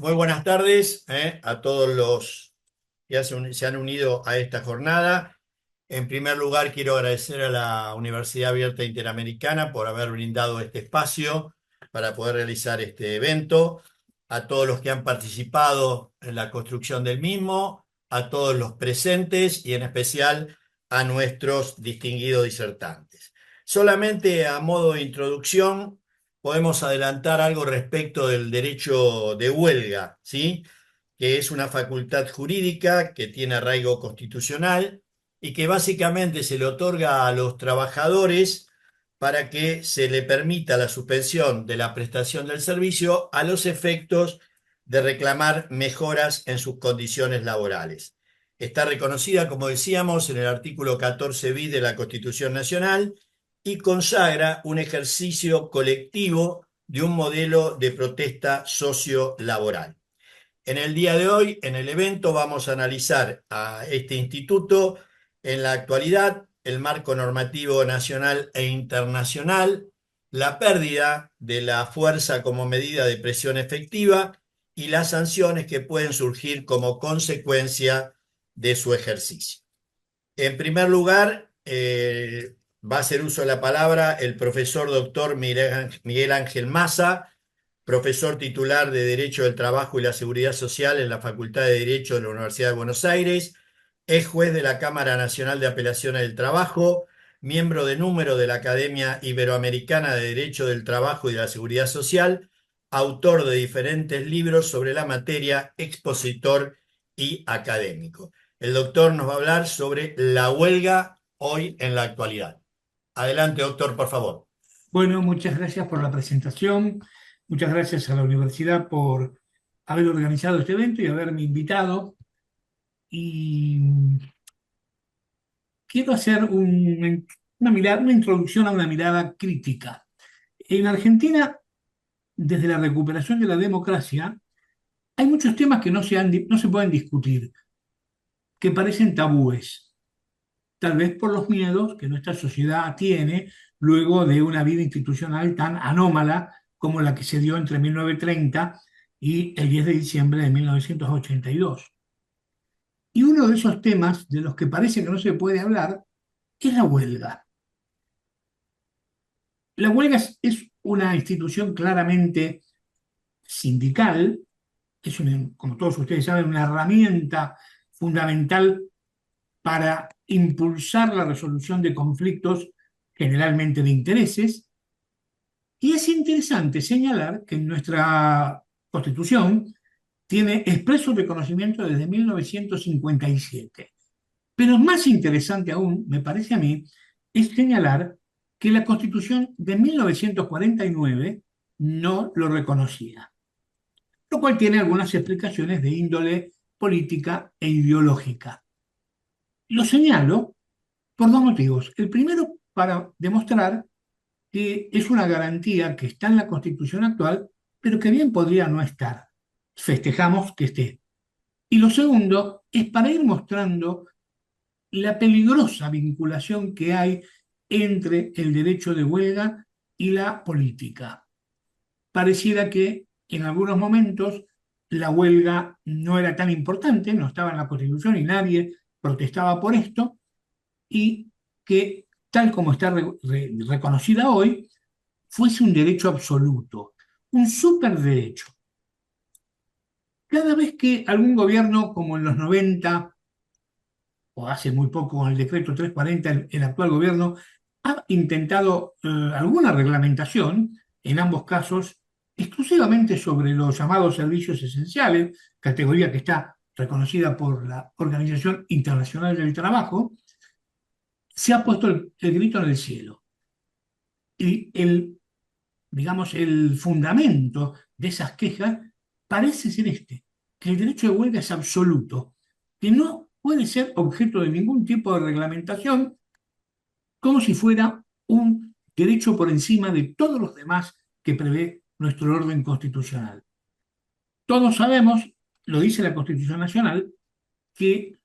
Muy buenas tardes, a todos los que se han unido a esta jornada. En primer lugar, quiero agradecer a la Universidad Abierta Interamericana por haber brindado este espacio para poder realizar este evento, a todos los que han participado en la construcción del mismo, a todos los presentes y en especial a nuestros distinguidos disertantes. Solamente a modo de introducción, podemos adelantar algo respecto del derecho de huelga, ¿sí? Que es una facultad jurídica que tiene arraigo constitucional y que básicamente se le otorga a los trabajadores para que se le permita la suspensión de la prestación del servicio a los efectos de reclamar mejoras en sus condiciones laborales. Está reconocida, como decíamos, en el artículo 14 bis de la Constitución Nacional y consagra un ejercicio colectivo de un modelo de protesta sociolaboral. En el día de hoy, en el evento, vamos a analizar a este instituto en la actualidad, el marco normativo nacional e internacional, la pérdida de la fuerza como medida de presión efectiva y las sanciones que pueden surgir como consecuencia de su ejercicio. En primer lugar, va a hacer uso de la palabra el profesor doctor Miguel Ángel Maza, profesor titular de Derecho del Trabajo y la Seguridad Social en la Facultad de Derecho de la Universidad de Buenos Aires, es juez de la Cámara Nacional de Apelaciones del Trabajo, miembro de número de la Academia Iberoamericana de Derecho del Trabajo y de la Seguridad Social, autor de diferentes libros sobre la materia, expositor y académico. El doctor nos va a hablar sobre la huelga hoy en la actualidad. Adelante, doctor, por favor. Bueno, muchas gracias por la presentación, muchas gracias a la universidad por haber organizado este evento y haberme invitado. Y quiero hacer una introducción a una mirada crítica. En Argentina, desde la recuperación de la democracia, hay muchos temas que no se pueden discutir, que parecen tabúes, tal vez por los miedos que nuestra sociedad tiene luego de una vida institucional tan anómala como la que se dio entre 1930 y el 10 de diciembre de 1982. Y uno de esos temas de los que parece que no se puede hablar es la huelga. La huelga es una institución claramente sindical, como todos ustedes saben, una herramienta fundamental para impulsar la resolución de conflictos generalmente de intereses. Y es interesante señalar que nuestra Constitución tiene expreso reconocimiento desde 1957. Pero más interesante aún, me parece a mí, es señalar que la Constitución de 1949 no lo reconocía, lo cual tiene algunas explicaciones de índole política e ideológica. Lo señalo por dos motivos. El primero, para demostrar que es una garantía que está en la Constitución actual, pero que bien podría no estar. Festejamos que esté. Y lo segundo es para ir mostrando la peligrosa vinculación que hay entre el derecho de huelga y la política. Pareciera que en algunos momentos la huelga no era tan importante, no estaba en la Constitución y nadie protestaba por esto, y que, tal como está reconocida hoy, fuese un derecho absoluto, un superderecho. Cada vez que algún gobierno, como en los 90 o hace muy poco con el decreto 340, el actual gobierno, ha intentado alguna reglamentación, en ambos casos, exclusivamente sobre los llamados servicios esenciales, categoría que está reconocida por la Organización Internacional del Trabajo, se ha puesto el grito en el cielo. Y digamos, el fundamento de esas quejas parece ser este, que el derecho de huelga es absoluto, que no puede ser objeto de ningún tipo de reglamentación, como si fuera un derecho por encima de todos los demás que prevé nuestro orden constitucional. Todos sabemos, lo dice la Constitución Nacional, que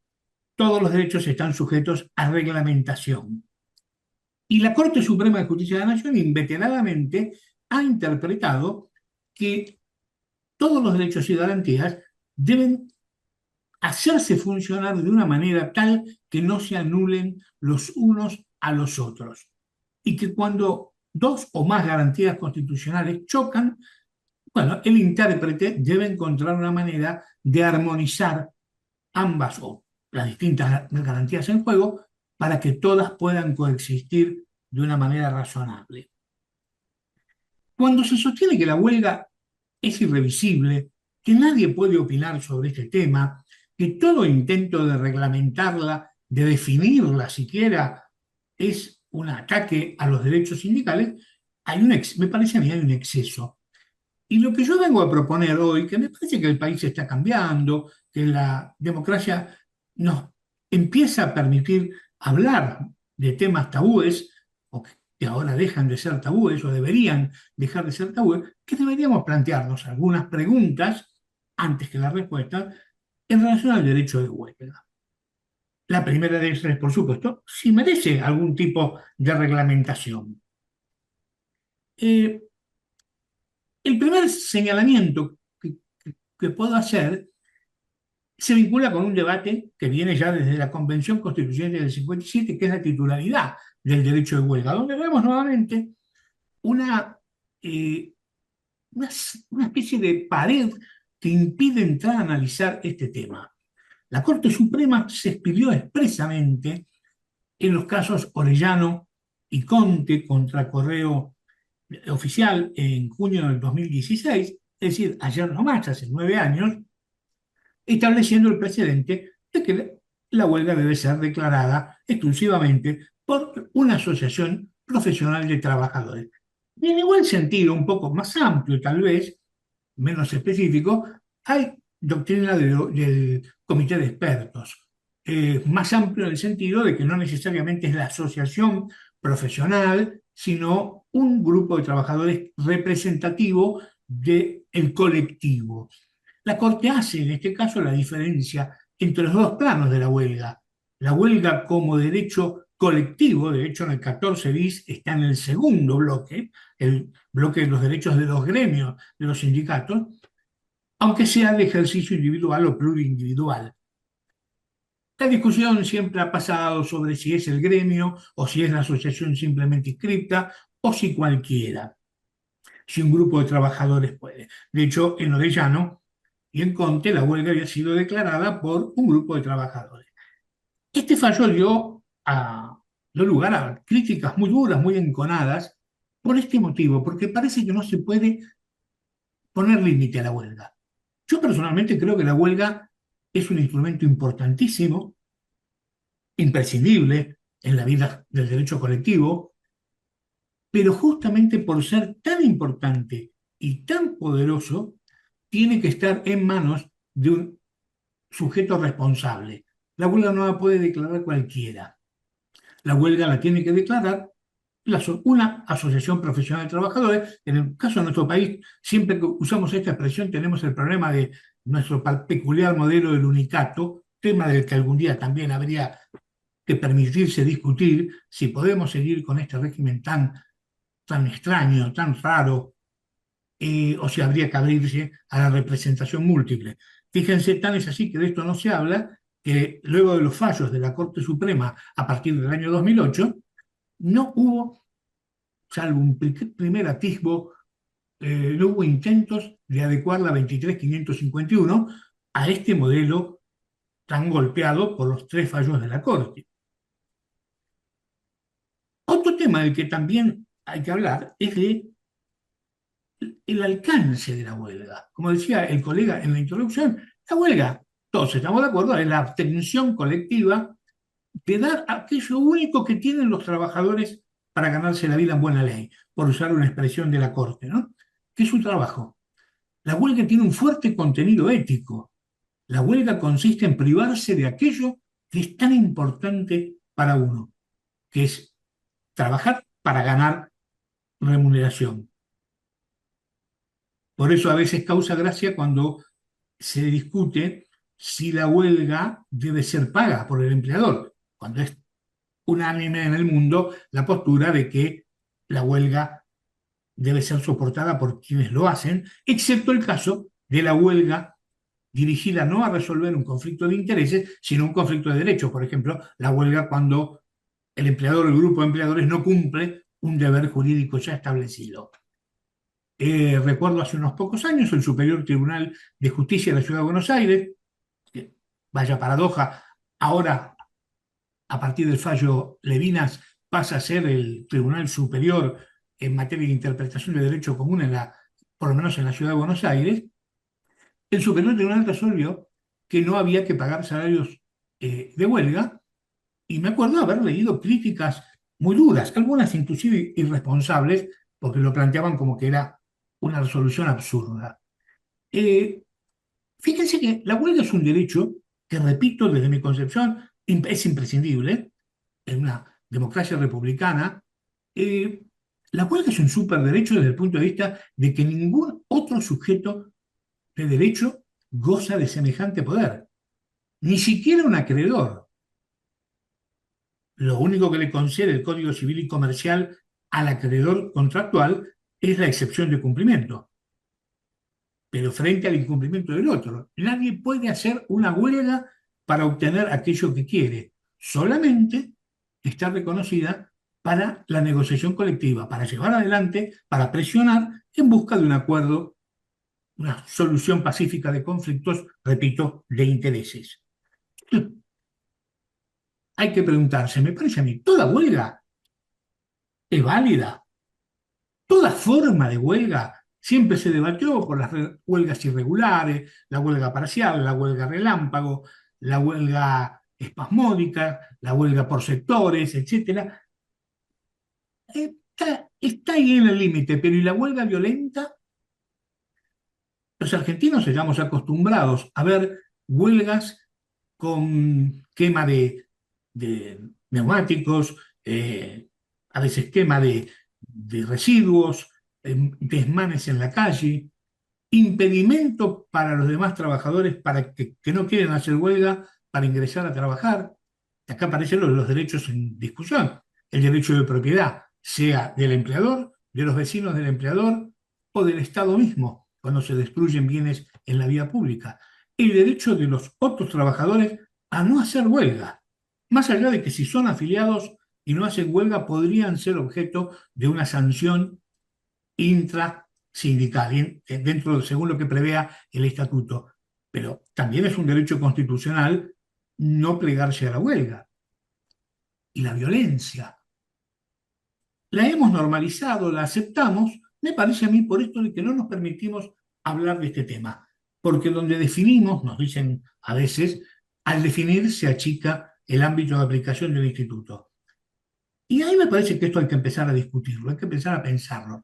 todos los derechos están sujetos a reglamentación. Y la Corte Suprema de Justicia de la Nación inveteradamente ha interpretado que todos los derechos y garantías deben hacerse funcionar de una manera tal que no se anulen los unos a los otros. Y que cuando dos o más garantías constitucionales chocan, bueno, el intérprete debe encontrar una manera de armonizar ambas o las distintas garantías en juego para que todas puedan coexistir de una manera razonable. Cuando se sostiene que la huelga es irrevisible, que nadie puede opinar sobre este tema, que todo intento de reglamentarla, de definirla siquiera, es un ataque a los derechos sindicales, me parece a mí hay un exceso. Y lo que yo vengo a proponer hoy, que me parece que el país está cambiando, que la democracia nos empieza a permitir hablar de temas tabúes, o que ahora dejan de ser tabúes, o deberían dejar de ser tabúes, que deberíamos plantearnos algunas preguntas antes que la respuesta en relación al derecho de huelga. La primera de ellas es, por supuesto, si merece algún tipo de reglamentación. Eh, el primer señalamiento que puedo hacer se vincula con un debate que viene ya desde la Convención Constitucional del 57, que es la titularidad del derecho de huelga, donde vemos nuevamente una, eh, una especie de pared que impide entrar a analizar este tema. La Corte Suprema se expidió expresamente en los casos Orellano y Conte contra Correo Oficial en junio del 2016, es decir, ayer nomás, hace 9 años, estableciendo el precedente de que la huelga debe ser declarada exclusivamente por una asociación profesional de trabajadores. Y en igual sentido, un poco más amplio tal vez, menos específico, hay doctrina del comité de expertos, más amplio en el sentido de que no necesariamente es la asociación profesional, sino un grupo de trabajadores representativo del colectivo. La Corte hace en este caso la diferencia entre los dos planos de la huelga como derecho colectivo, de hecho en el 14 bis está en el segundo bloque, el bloque de los derechos de los gremios, de los sindicatos, aunque sea de ejercicio individual o plurindividual. La discusión siempre ha pasado sobre si es el gremio o si es la asociación simplemente inscripta o si cualquiera, si un grupo de trabajadores puede. De hecho, en Orellano y en Conte la huelga había sido declarada por un grupo de trabajadores. Este fallo dio lugar a críticas muy duras, muy enconadas, por este motivo, porque parece que no se puede poner límite a la huelga. Yo personalmente creo que la huelga es un instrumento importantísimo, imprescindible en la vida del derecho colectivo, pero justamente por ser tan importante y tan poderoso, tiene que estar en manos de un sujeto responsable. La huelga no la puede declarar cualquiera. La huelga la tiene que declarar una asociación profesional de trabajadores. En el caso de nuestro país, siempre que usamos esta expresión tenemos el problema de nuestro peculiar modelo del unicato, tema del que algún día también habría que permitirse discutir si podemos seguir con este régimen tan extraño, tan raro, o si habría que abrirse a la representación múltiple. Fíjense, tan es así que de esto no se habla, que luego de los fallos de la Corte Suprema a partir del año 2008, no hubo, salvo un primer atisbo, no hubo intentos de adecuar la 23.551 a este modelo tan golpeado por los tres fallos de la Corte. Otro tema del que también hay que hablar es de el alcance de la huelga. Como decía el colega en la introducción, la huelga, todos estamos de acuerdo, es la abstención colectiva de dar aquello único que tienen los trabajadores para ganarse la vida en buena ley, por usar una expresión de la Corte, ¿no? Que es su trabajo. La huelga tiene un fuerte contenido ético. La huelga consiste en privarse de aquello que es tan importante para uno, que es trabajar para ganar remuneración. Por eso a veces causa gracia cuando se discute si la huelga debe ser paga por el empleador, cuando es unánime en el mundo la postura de que la huelga debe ser soportada por quienes lo hacen, excepto el caso de la huelga dirigida no a resolver un conflicto de intereses, sino un conflicto de derechos. Por ejemplo, la huelga cuando el empleador o el grupo de empleadores no cumple un deber jurídico ya establecido. Recuerdo hace unos pocos años el Superior Tribunal de Justicia de la Ciudad de Buenos Aires, que, vaya paradoja, ahora a partir del fallo Levinas pasa a ser el Tribunal Superior en materia de interpretación de derecho común, por lo menos en la Ciudad de Buenos Aires. El Superior Tribunal resolvió que no había que pagar salarios de huelga, y me acuerdo haber leído críticas muy duras, algunas inclusive irresponsables, porque lo planteaban como que era una resolución absurda. Eh, Fíjense que la huelga es un derecho que, repito, desde mi concepción, es imprescindible en una democracia republicana. eh, la huelga es un superderecho desde el punto de vista de que ningún otro sujeto de derecho goza de semejante poder, ni siquiera un acreedor. Lo único que le concede el Código Civil y Comercial al acreedor contractual es la excepción de cumplimiento, pero frente al incumplimiento del otro. Nadie puede hacer una huelga para obtener aquello que quiere, solamente está reconocida para la negociación colectiva, para llevar adelante, para presionar en busca de un acuerdo, una solución pacífica de conflictos, repito, de intereses. Hay que preguntarse, me parece a mí, ¿toda huelga es válida? ¿Toda forma de huelga? Siempre se debatió por las huelgas irregulares, la huelga parcial, la huelga relámpago, la huelga espasmódica, la huelga por sectores, etcétera. Está ahí en el límite, pero ¿y la huelga violenta? Los argentinos estamos acostumbrados a ver huelgas con quema de neumáticos, a veces quema de residuos, desmanes en la calle, impedimento para los demás trabajadores para que no quieren hacer huelga para ingresar a trabajar. Acá aparecen los derechos en discusión. El derecho de propiedad, sea del empleador, de los vecinos del empleador o del Estado mismo, cuando se destruyen bienes en la vía pública. El derecho de los otros trabajadores a no hacer huelga, más allá de que si son afiliados y no hacen huelga podrían ser objeto de una sanción intrasindical, dentro, según lo que prevea el estatuto. Pero también es un derecho constitucional no plegarse a la huelga. Y la violencia, la hemos normalizado, la aceptamos, me parece a mí por esto de que no nos permitimos hablar de este tema. Porque donde definimos, nos dicen a veces, al definir se achica el ámbito de aplicación del instituto. Y ahí me parece que esto hay que empezar a discutirlo, hay que empezar a pensarlo.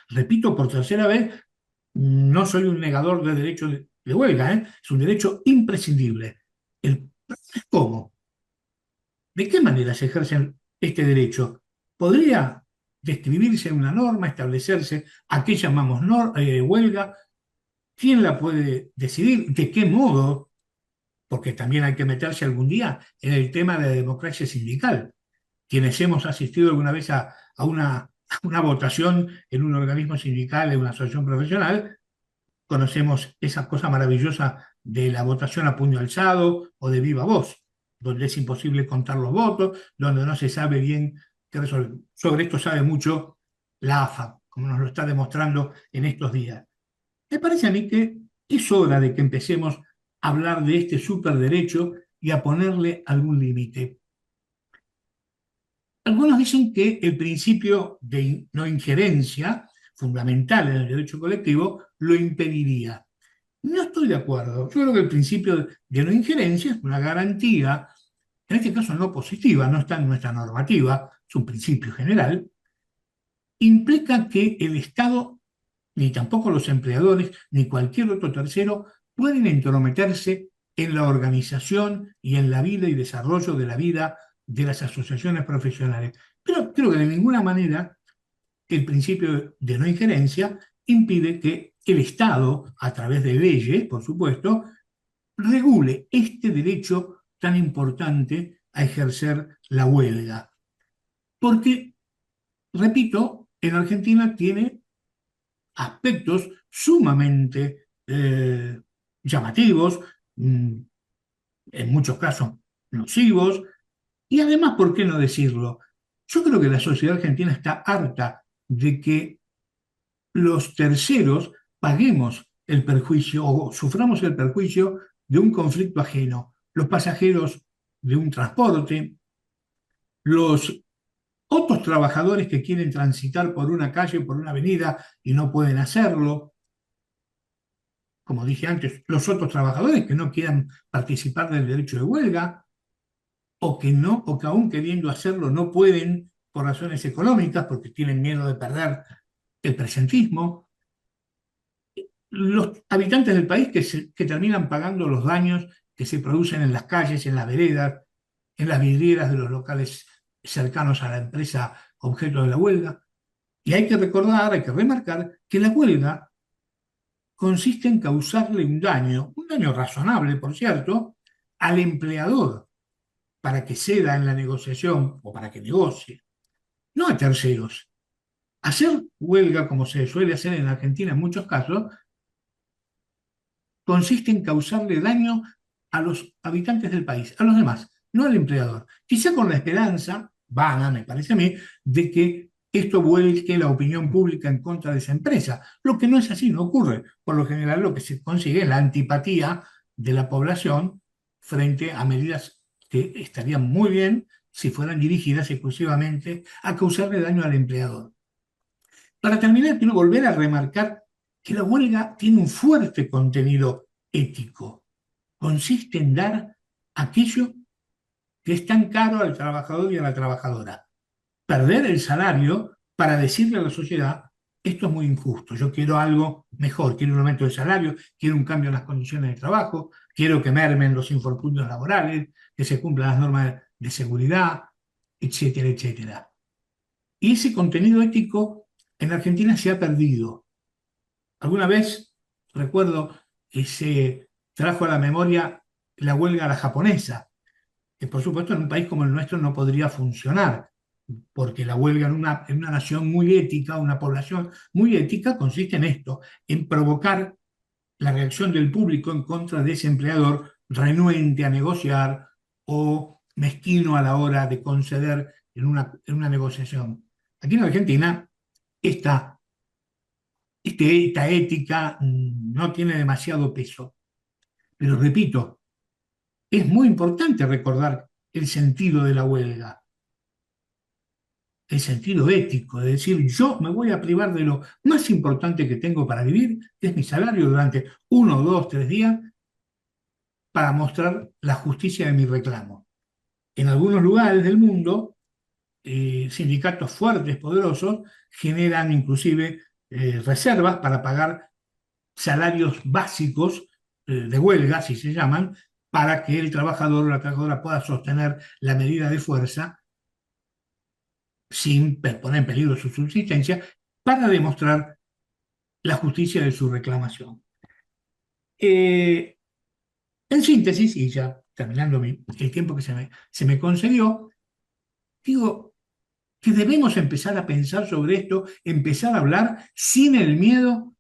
Repito por tercera vez, no soy un negador del derecho de huelga, ¿eh? Es un derecho imprescindible. El problema es cómo, de qué manera se ejerce este derecho. ¿Podría describirse en una norma, establecerse a qué llamamos huelga? ¿Quién la puede decidir? ¿De qué modo? Porque también hay que meterse algún día en el tema de la democracia sindical. Quienes hemos asistido alguna vez a una votación en un organismo sindical, en una asociación profesional, conocemos esa cosa maravillosa de la votación a puño alzado o de viva voz, donde es imposible contar los votos, donde no se sabe bien qué resolver. Sobre esto sabe mucho la AFA, como nos lo está demostrando en estos días. Me parece a mí que es hora de que empecemos a hablar de este superderecho y a ponerle algún límite. Algunos dicen que el principio de no injerencia, fundamental en el derecho colectivo, lo impediría. No estoy de acuerdo. Yo creo que el principio de no injerencia es una garantía, en este caso no positiva, no está en nuestra normativa, es un principio general, implica que el Estado, ni tampoco los empleadores, ni cualquier otro tercero, pueden entrometerse en la organización y en la vida y desarrollo de la vida de las asociaciones profesionales. Pero creo que de ninguna manera el principio de no injerencia impide que el Estado, a través de leyes, por supuesto, regule este derecho tan importante a ejercer la huelga. Porque, repito, en Argentina tiene aspectos sumamente eh, llamativos, en muchos casos nocivos, y además, ¿por qué no decirlo? Yo creo que la sociedad argentina está harta de que los terceros paguemos el perjuicio o suframos el perjuicio de un conflicto ajeno. Los pasajeros de un transporte, los otros trabajadores que quieren transitar por una calle, por una avenida y no pueden hacerlo, como dije antes, los otros trabajadores que no quieran participar del derecho de huelga o que no, o que aún queriendo hacerlo no pueden por razones económicas porque tienen miedo de perder el presentismo. Los habitantes del país que terminan pagando los daños que se producen en las calles, en las veredas, en las vidrieras de los locales cercanos a la empresa objeto de la huelga. Y hay que recordar, hay que remarcar que la huelga consiste en causarle un daño razonable, por cierto, al empleador para que ceda en la negociación o para que negocie, no a terceros. Hacer huelga, como se suele hacer en Argentina en muchos casos, consiste en causarle daño a los habitantes del país, a los demás, no al empleador. Quizá con la esperanza, vana, me parece a mí, de que esto vuelque la opinión pública en contra de esa empresa. Lo que no es así, no ocurre. Por lo general, lo que se consigue es la antipatía de la población frente a medidas que estarían muy bien si fueran dirigidas exclusivamente a causarle daño al empleador. Para terminar, quiero volver a remarcar que la huelga tiene un fuerte contenido ético. Consiste en dar aquello que es tan caro al trabajador y a la trabajadora. Perder el salario para decirle a la sociedad, esto es muy injusto, yo quiero algo mejor, quiero un aumento de salario, quiero un cambio en las condiciones de trabajo, quiero que mermen los infortunios laborales, que se cumplan las normas de seguridad, etcétera, etcétera. Y ese contenido ético en Argentina se ha perdido. Alguna vez recuerdo que se trajo a la memoria la huelga a la japonesa, que por supuesto en un país como el nuestro no podría funcionar, porque la huelga en una nación muy ética, una población muy ética, consiste en esto, en provocar la reacción del público en contra de ese empleador renuente a negociar o mezquino a la hora de conceder en una negociación. Aquí en Argentina, esta esta ética no tiene demasiado peso. Pero repito, es muy importante recordar el sentido de la huelga, el sentido ético, de decir, yo me voy a privar de lo más importante que tengo para vivir, que es mi salario durante 1, 2, 3 días, para mostrar la justicia de mi reclamo. En algunos lugares del mundo, sindicatos fuertes, poderosos, generan inclusive reservas para pagar salarios básicos de huelga, si se llaman, para que el trabajador o la trabajadora pueda sostener la medida de fuerza sin poner en peligro su subsistencia, para demostrar la justicia de su reclamación. Eh, en síntesis, y ya terminando el tiempo que se me concedió, digo que debemos empezar a pensar sobre esto, empezar a hablar sin el miedo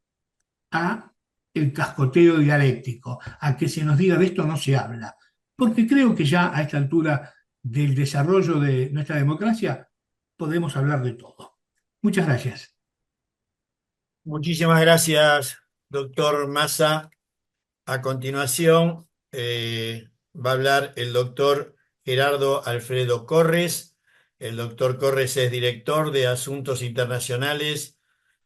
a el cascoteo dialéctico, a que se nos diga de esto no se habla. Porque creo que ya a esta altura del desarrollo de nuestra democracia podemos hablar de todo. Muchas gracias. Muchísimas gracias, doctor Massa. A continuación, va a hablar el doctor Gerardo Alfredo Corres. El doctor Corres es director de Asuntos Internacionales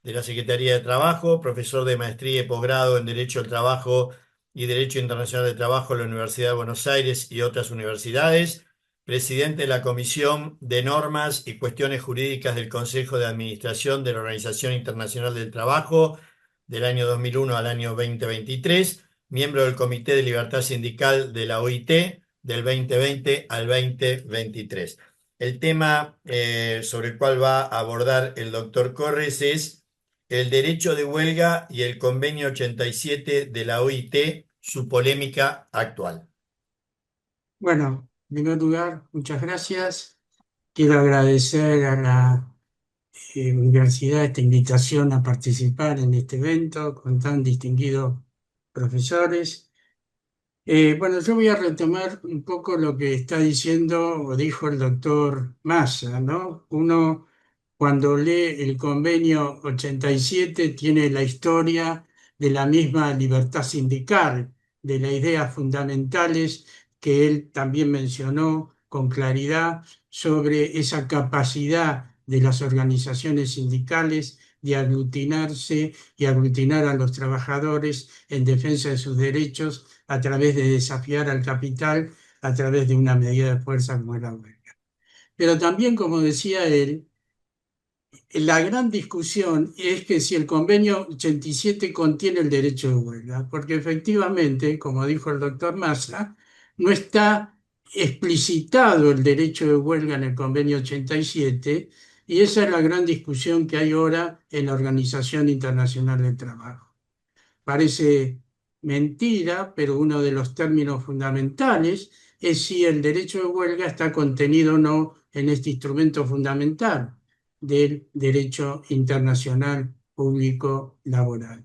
de la Secretaría de Trabajo, profesor de maestría y posgrado en Derecho del Trabajo y Derecho Internacional del Trabajo en la Universidad de Buenos Aires y otras universidades, presidente de la Comisión de Normas y Cuestiones Jurídicas del Consejo de Administración de la Organización Internacional del Trabajo del año 2001 al año 2023, miembro del Comité de Libertad Sindical de la OIT del 2020 al 2023. El tema sobre el cual va a abordar el doctor Corres es el derecho de huelga y el convenio 87 de la OIT, su polémica actual. Bueno, en primer lugar, muchas gracias. Quiero agradecer a la universidad esta invitación a participar en este evento con tan distinguidos profesores. Bueno, yo voy a retomar un poco lo que está diciendo o dijo el doctor Massa, ¿no? Uno, cuando lee el convenio 87, tiene la historia de la misma libertad sindical, de las ideas fundamentales que él también mencionó con claridad sobre esa capacidad de las organizaciones sindicales de aglutinarse y aglutinar a los trabajadores en defensa de sus derechos a través de desafiar al capital a través de una medida de fuerza como es la huelga. Pero también, como decía él, la gran discusión es que si el convenio 87 contiene el derecho de huelga, porque efectivamente, como dijo el doctor Massa, no está explicitado el derecho de huelga en el convenio 87 y esa es la gran discusión que hay ahora en la Organización Internacional del Trabajo. Parece mentira, pero uno de los términos fundamentales es si el derecho de huelga está contenido o no en este instrumento fundamental del derecho internacional público laboral.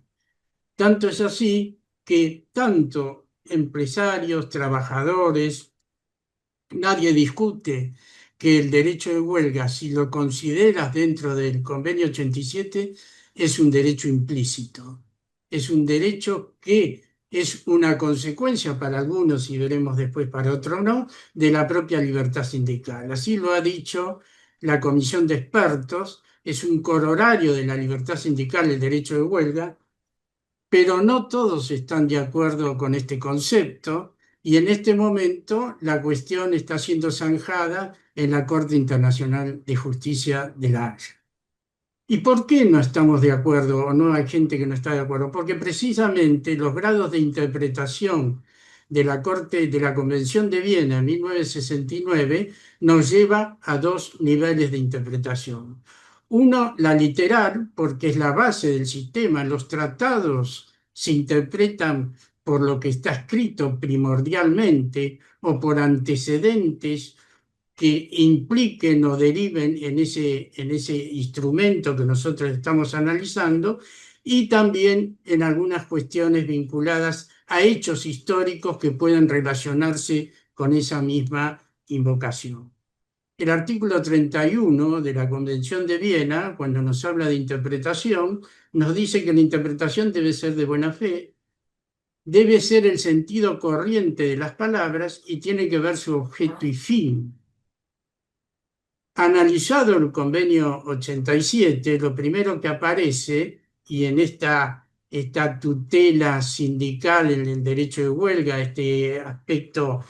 Tanto es así que tanto empresarios, trabajadores, nadie discute que el derecho de huelga, si lo consideras dentro del convenio 87, es un derecho implícito. Es un derecho que es una consecuencia para algunos, y veremos después para otros no, de la propia libertad sindical. Así lo ha dicho la comisión de expertos, es un corolario de la libertad sindical el derecho de huelga, pero no todos están de acuerdo con este concepto y en este momento la cuestión está siendo zanjada en la Corte Internacional de Justicia de La Haya. ¿Y por qué no estamos de acuerdo o no hay gente que no está de acuerdo? Porque precisamente los grados de interpretación de la Corte de la Convención de Viena en 1969 nos lleva a dos niveles de interpretación. Uno, la literal, porque es la base del sistema. Los tratados se interpretan por lo que está escrito primordialmente o por antecedentes que impliquen o deriven en ese instrumento que nosotros estamos analizando y también en algunas cuestiones vinculadas a hechos históricos que pueden relacionarse con esa misma invocación. El artículo 31 de la Convención de Viena, cuando nos habla de interpretación, nos dice que la interpretación debe ser de buena fe, debe ser el sentido corriente de las palabras y tiene que ver su objeto y fin. Analizado el convenio 87, lo primero que aparece, y en esta tutela sindical en el derecho de huelga, este aspecto,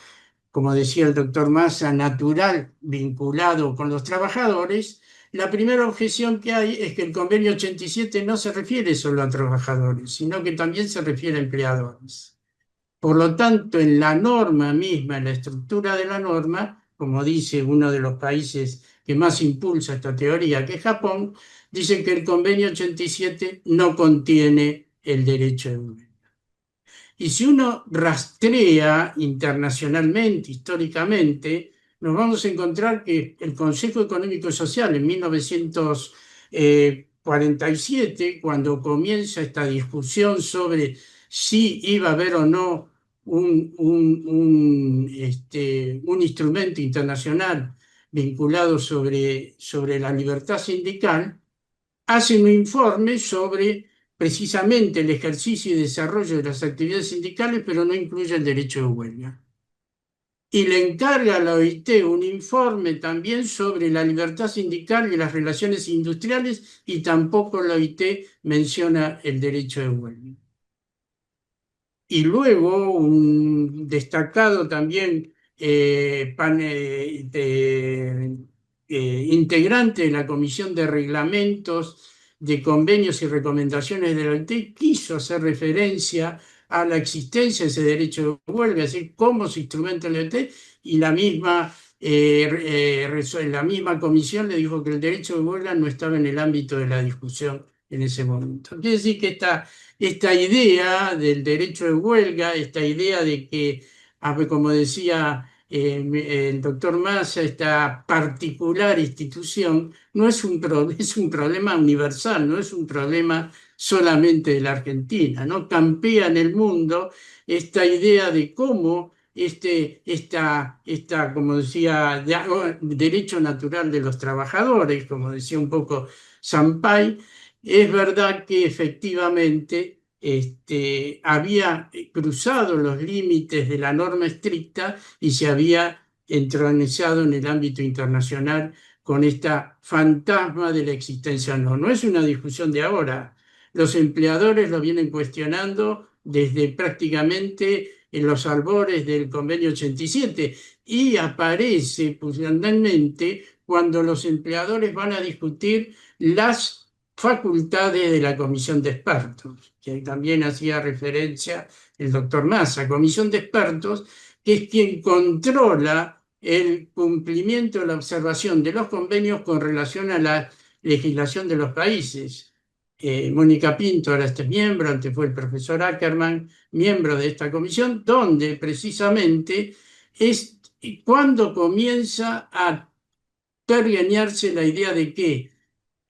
como decía el doctor Massa, natural vinculado con los trabajadores, la primera objeción que hay es que el convenio 87 no se refiere solo a trabajadores, sino que también se refiere a empleadores. Por lo tanto, en la norma misma, en la estructura de la norma, como dice uno de los países que más impulsa esta teoría, que es Japón, dice que el convenio 87 no contiene el derecho de huelga. Y si uno rastrea internacionalmente, históricamente, nos vamos a encontrar que el Consejo Económico y Social en 1947, cuando comienza esta discusión sobre si iba a haber o no un instrumento internacional vinculado sobre la libertad sindical, hace un informe sobre precisamente el ejercicio y desarrollo de las actividades sindicales, pero no incluye el derecho de huelga. Y le encarga a la OIT un informe también sobre la libertad sindical y las relaciones industriales, y tampoco la OIT menciona el derecho de huelga. Y luego un destacado también integrante de la Comisión de Reglamentos, de Convenios y Recomendaciones de la OIT quiso hacer referencia a la existencia de ese derecho de huelga, es decir, cómo se instrumenta la OIT, y la misma comisión le dijo que el derecho de huelga no estaba en el ámbito de la discusión en ese momento. Quiere decir que esta idea del derecho de huelga, esta idea de que, como decía el doctor Massa, esta particular institución, no es es un problema universal, no es un problema solamente de la Argentina, ¿no? Campea en el mundo esta idea de cómo como decía, derecho natural de los trabajadores, como decía un poco Sampay, es verdad que efectivamente había cruzado los límites de la norma estricta y se había entronizado en el ámbito internacional con esta fantasma de la existencia. No, no es una discusión de ahora. Los empleadores lo vienen cuestionando desde prácticamente en los albores del Convenio 87 y aparece fundamentalmente cuando los empleadores van a discutir las facultades de la comisión de expertos, que también hacía referencia el doctor Massa, comisión de expertos, que es quien controla el cumplimiento, la observación de los convenios con relación a la legislación de los países. Mónica Pinto ahora es miembro, antes fue el profesor Ackerman, miembro de esta comisión, donde precisamente es cuando comienza a pergeñarse la idea de que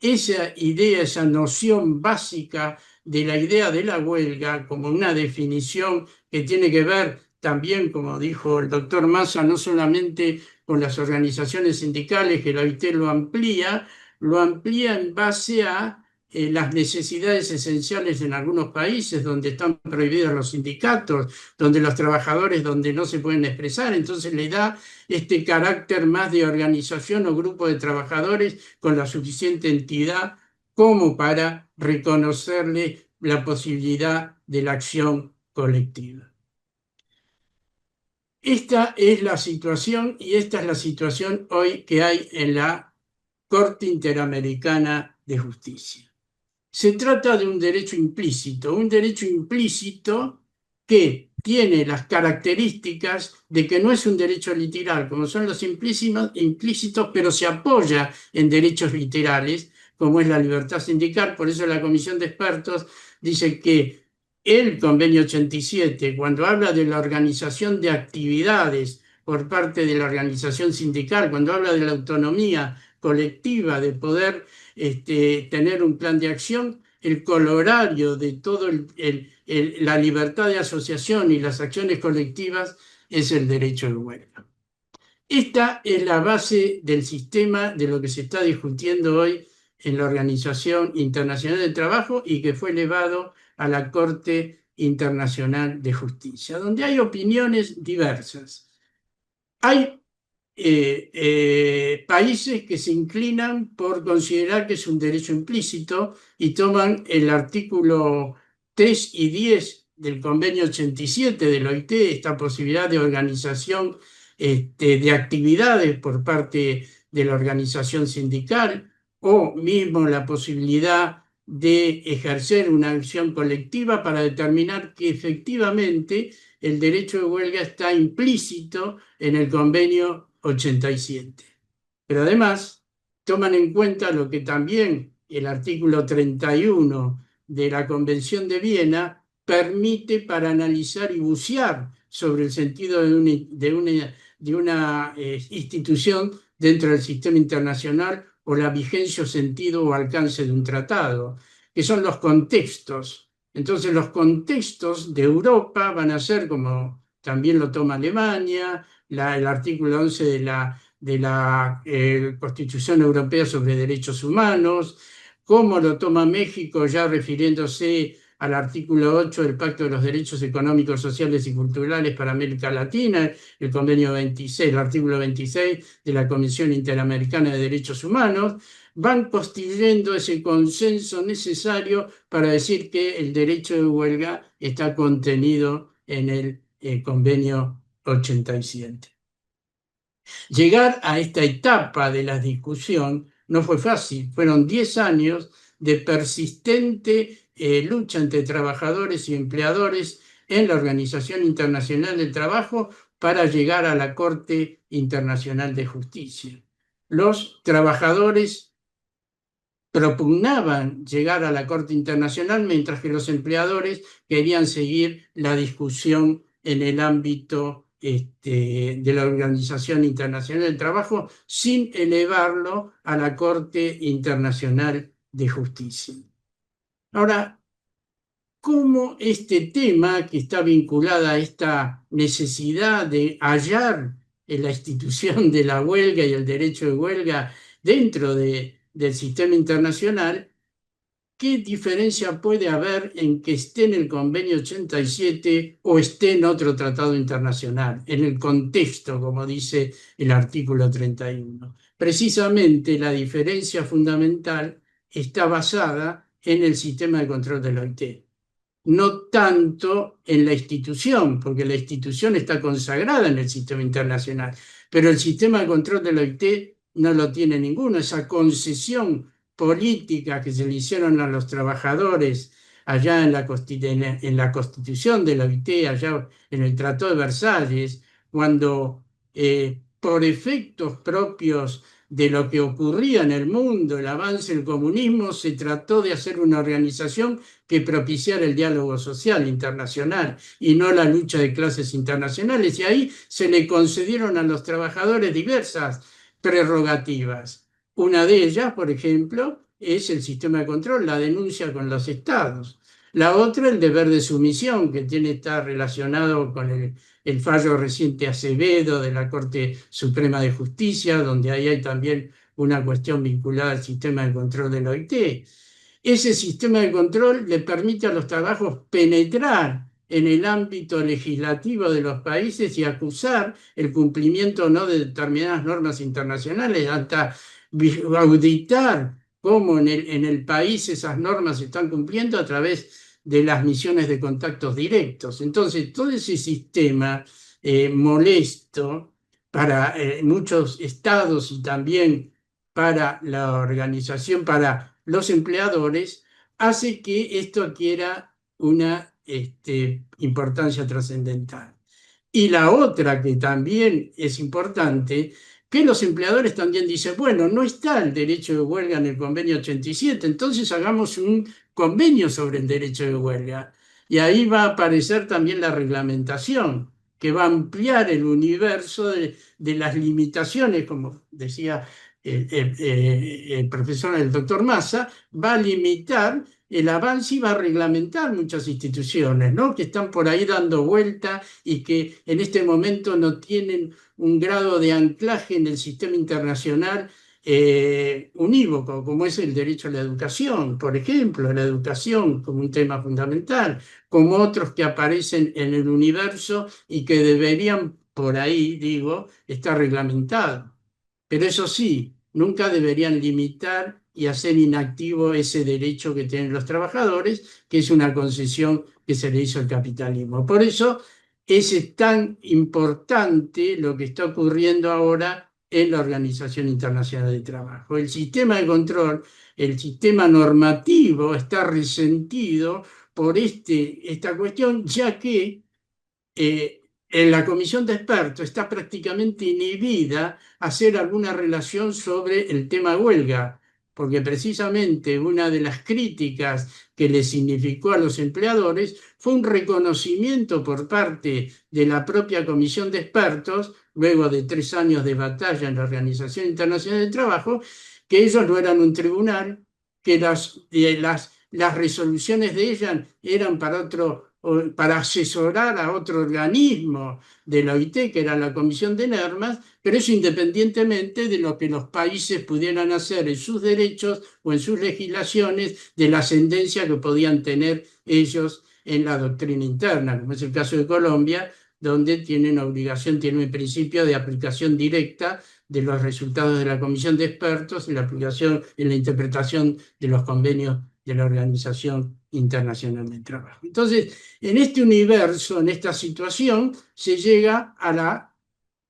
esa idea, esa noción básica de la idea de la huelga como una definición que tiene que ver también, como dijo el doctor Massa, no solamente con las organizaciones sindicales, que la OIT lo amplía en base a las necesidades esenciales en algunos países donde están prohibidos los sindicatos, donde los trabajadores, donde no se pueden expresar, entonces le da este carácter más de organización o grupo de trabajadores con la suficiente entidad como para reconocerle la posibilidad de la acción colectiva. Esta es la situación y esta es la situación hoy que hay en la Corte Interamericana de Justicia. Se trata de un derecho implícito que tiene las características de que no es un derecho literal, como son los implícitos, pero se apoya en derechos literales, como es la libertad sindical. Por eso la Comisión de Expertos dice que el Convenio 87, cuando habla de la organización de actividades por parte de la organización sindical, cuando habla de la autonomía colectiva, de poder tener un plan de acción, el colorario de todo la libertad de asociación y las acciones colectivas es el derecho de huelga. Esta es la base del sistema de lo que se está discutiendo hoy en la Organización Internacional del Trabajo y que fue elevado a la Corte Internacional de Justicia, donde hay opiniones diversas. Hay países que se inclinan por considerar que es un derecho implícito y toman el artículo 3 y 10 del Convenio 87 del OIT, esta posibilidad de organización de actividades por parte de la organización sindical o mismo la posibilidad de ejercer una acción colectiva para determinar que efectivamente el derecho de huelga está implícito en el Convenio 87. Pero además toman en cuenta lo que también el artículo 31 de la Convención de Viena permite para analizar y bucear sobre el sentido de una institución dentro del sistema internacional o la vigencia o sentido o alcance de un tratado, que son los contextos. Entonces los contextos de Europa van a ser, como también lo toma Alemania, el artículo 11 de la Constitución Europea sobre Derechos Humanos, como lo toma México ya refiriéndose al artículo 8 del Pacto de los Derechos Económicos, Sociales y Culturales para América Latina, el convenio 26, el artículo 26 de la Convención Interamericana de Derechos Humanos, van construyendo ese consenso necesario para decir que el derecho de huelga está contenido en el convenio 87. Llegar a esta etapa de la discusión no fue fácil, fueron 10 años de persistente lucha entre trabajadores y empleadores en la Organización Internacional del Trabajo para llegar a la Corte Internacional de Justicia. Los trabajadores propugnaban llegar a la Corte Internacional, mientras que los empleadores querían seguir la discusión en el ámbito de la Organización Internacional del Trabajo sin elevarlo a la Corte Internacional de Justicia. Ahora, ¿cómo este tema que está vinculado a esta necesidad de hallar en la institución de la huelga y el derecho de huelga dentro del sistema internacional, qué diferencia puede haber en que esté en el Convenio 87 o esté en otro tratado internacional, en el contexto, como dice el artículo 31? Precisamente la diferencia fundamental está basada en el sistema de control de la OIT, no tanto en la institución, porque la institución está consagrada en el sistema internacional, pero el sistema de control de la OIT no lo tiene ninguno. Esa concesión política que se le hicieron a los trabajadores allá en la Constitución de la OIT, allá en el Tratado de Versalles, cuando por efectos propios de lo que ocurría en el mundo, el avance del comunismo, se trató de hacer una organización que propiciara el diálogo social internacional y no la lucha de clases internacionales. Y ahí se le concedieron a los trabajadores diversas prerrogativas. Una de ellas, por ejemplo, es el sistema de control, la denuncia con los estados. La otra, el deber de sumisión, que está relacionado con el fallo reciente Acevedo de la Corte Suprema de Justicia, donde ahí hay también una cuestión vinculada al sistema de control de la OIT. Ese sistema de control le permite a los trabajos penetrar en el ámbito legislativo de los países y acusar el cumplimiento o no de determinadas normas internacionales, hasta auditar cómo en el país esas normas se están cumpliendo a través de las misiones de contactos directos. Entonces, todo ese sistema molesto para muchos estados y también para la organización, para los empleadores, hace que esto adquiera una importancia trascendental. Y la otra que también es importante, que los empleadores también dicen, bueno, no está el derecho de huelga en el convenio 87, entonces hagamos un convenio sobre el derecho de huelga. Y ahí va a aparecer también la reglamentación, que va a ampliar el universo de las limitaciones, como decía el profesor, el doctor Massa, va a limitar el avance y va a reglamentar muchas instituciones, ¿no?, que están por ahí dando vuelta y que en este momento no tienen un grado de anclaje en el sistema internacional unívoco, como es el derecho a la educación, por ejemplo, la educación como un tema fundamental, como otros que aparecen en el universo y que deberían, por ahí digo, estar reglamentados. Pero eso sí, nunca deberían limitar y hacer inactivo ese derecho que tienen los trabajadores, que es una concesión que se le hizo al capitalismo. Por eso es tan importante lo que está ocurriendo ahora en la Organización Internacional del Trabajo. El sistema de control, el sistema normativo está resentido por esta cuestión, ya que en la comisión de expertos está prácticamente inhibida a hacer alguna relación sobre el tema huelga, porque precisamente una de las críticas que le significó a los empleadores fue un reconocimiento por parte de la propia comisión de expertos, luego de 3 años de batalla en la Organización Internacional del Trabajo, que ellos no eran un tribunal, que las resoluciones de ellas eran para asesorar a otro organismo de la OIT, que era la Comisión de Normas, pero eso independientemente de lo que los países pudieran hacer en sus derechos o en sus legislaciones, de la ascendencia que podían tener ellos en la doctrina interna, como es el caso de Colombia, donde tienen obligación, tienen el principio de aplicación directa de los resultados de la comisión de expertos en la aplicación, en la interpretación de los convenios de la Organización Internacional del Trabajo. Entonces, en este universo, en esta situación, se llega a la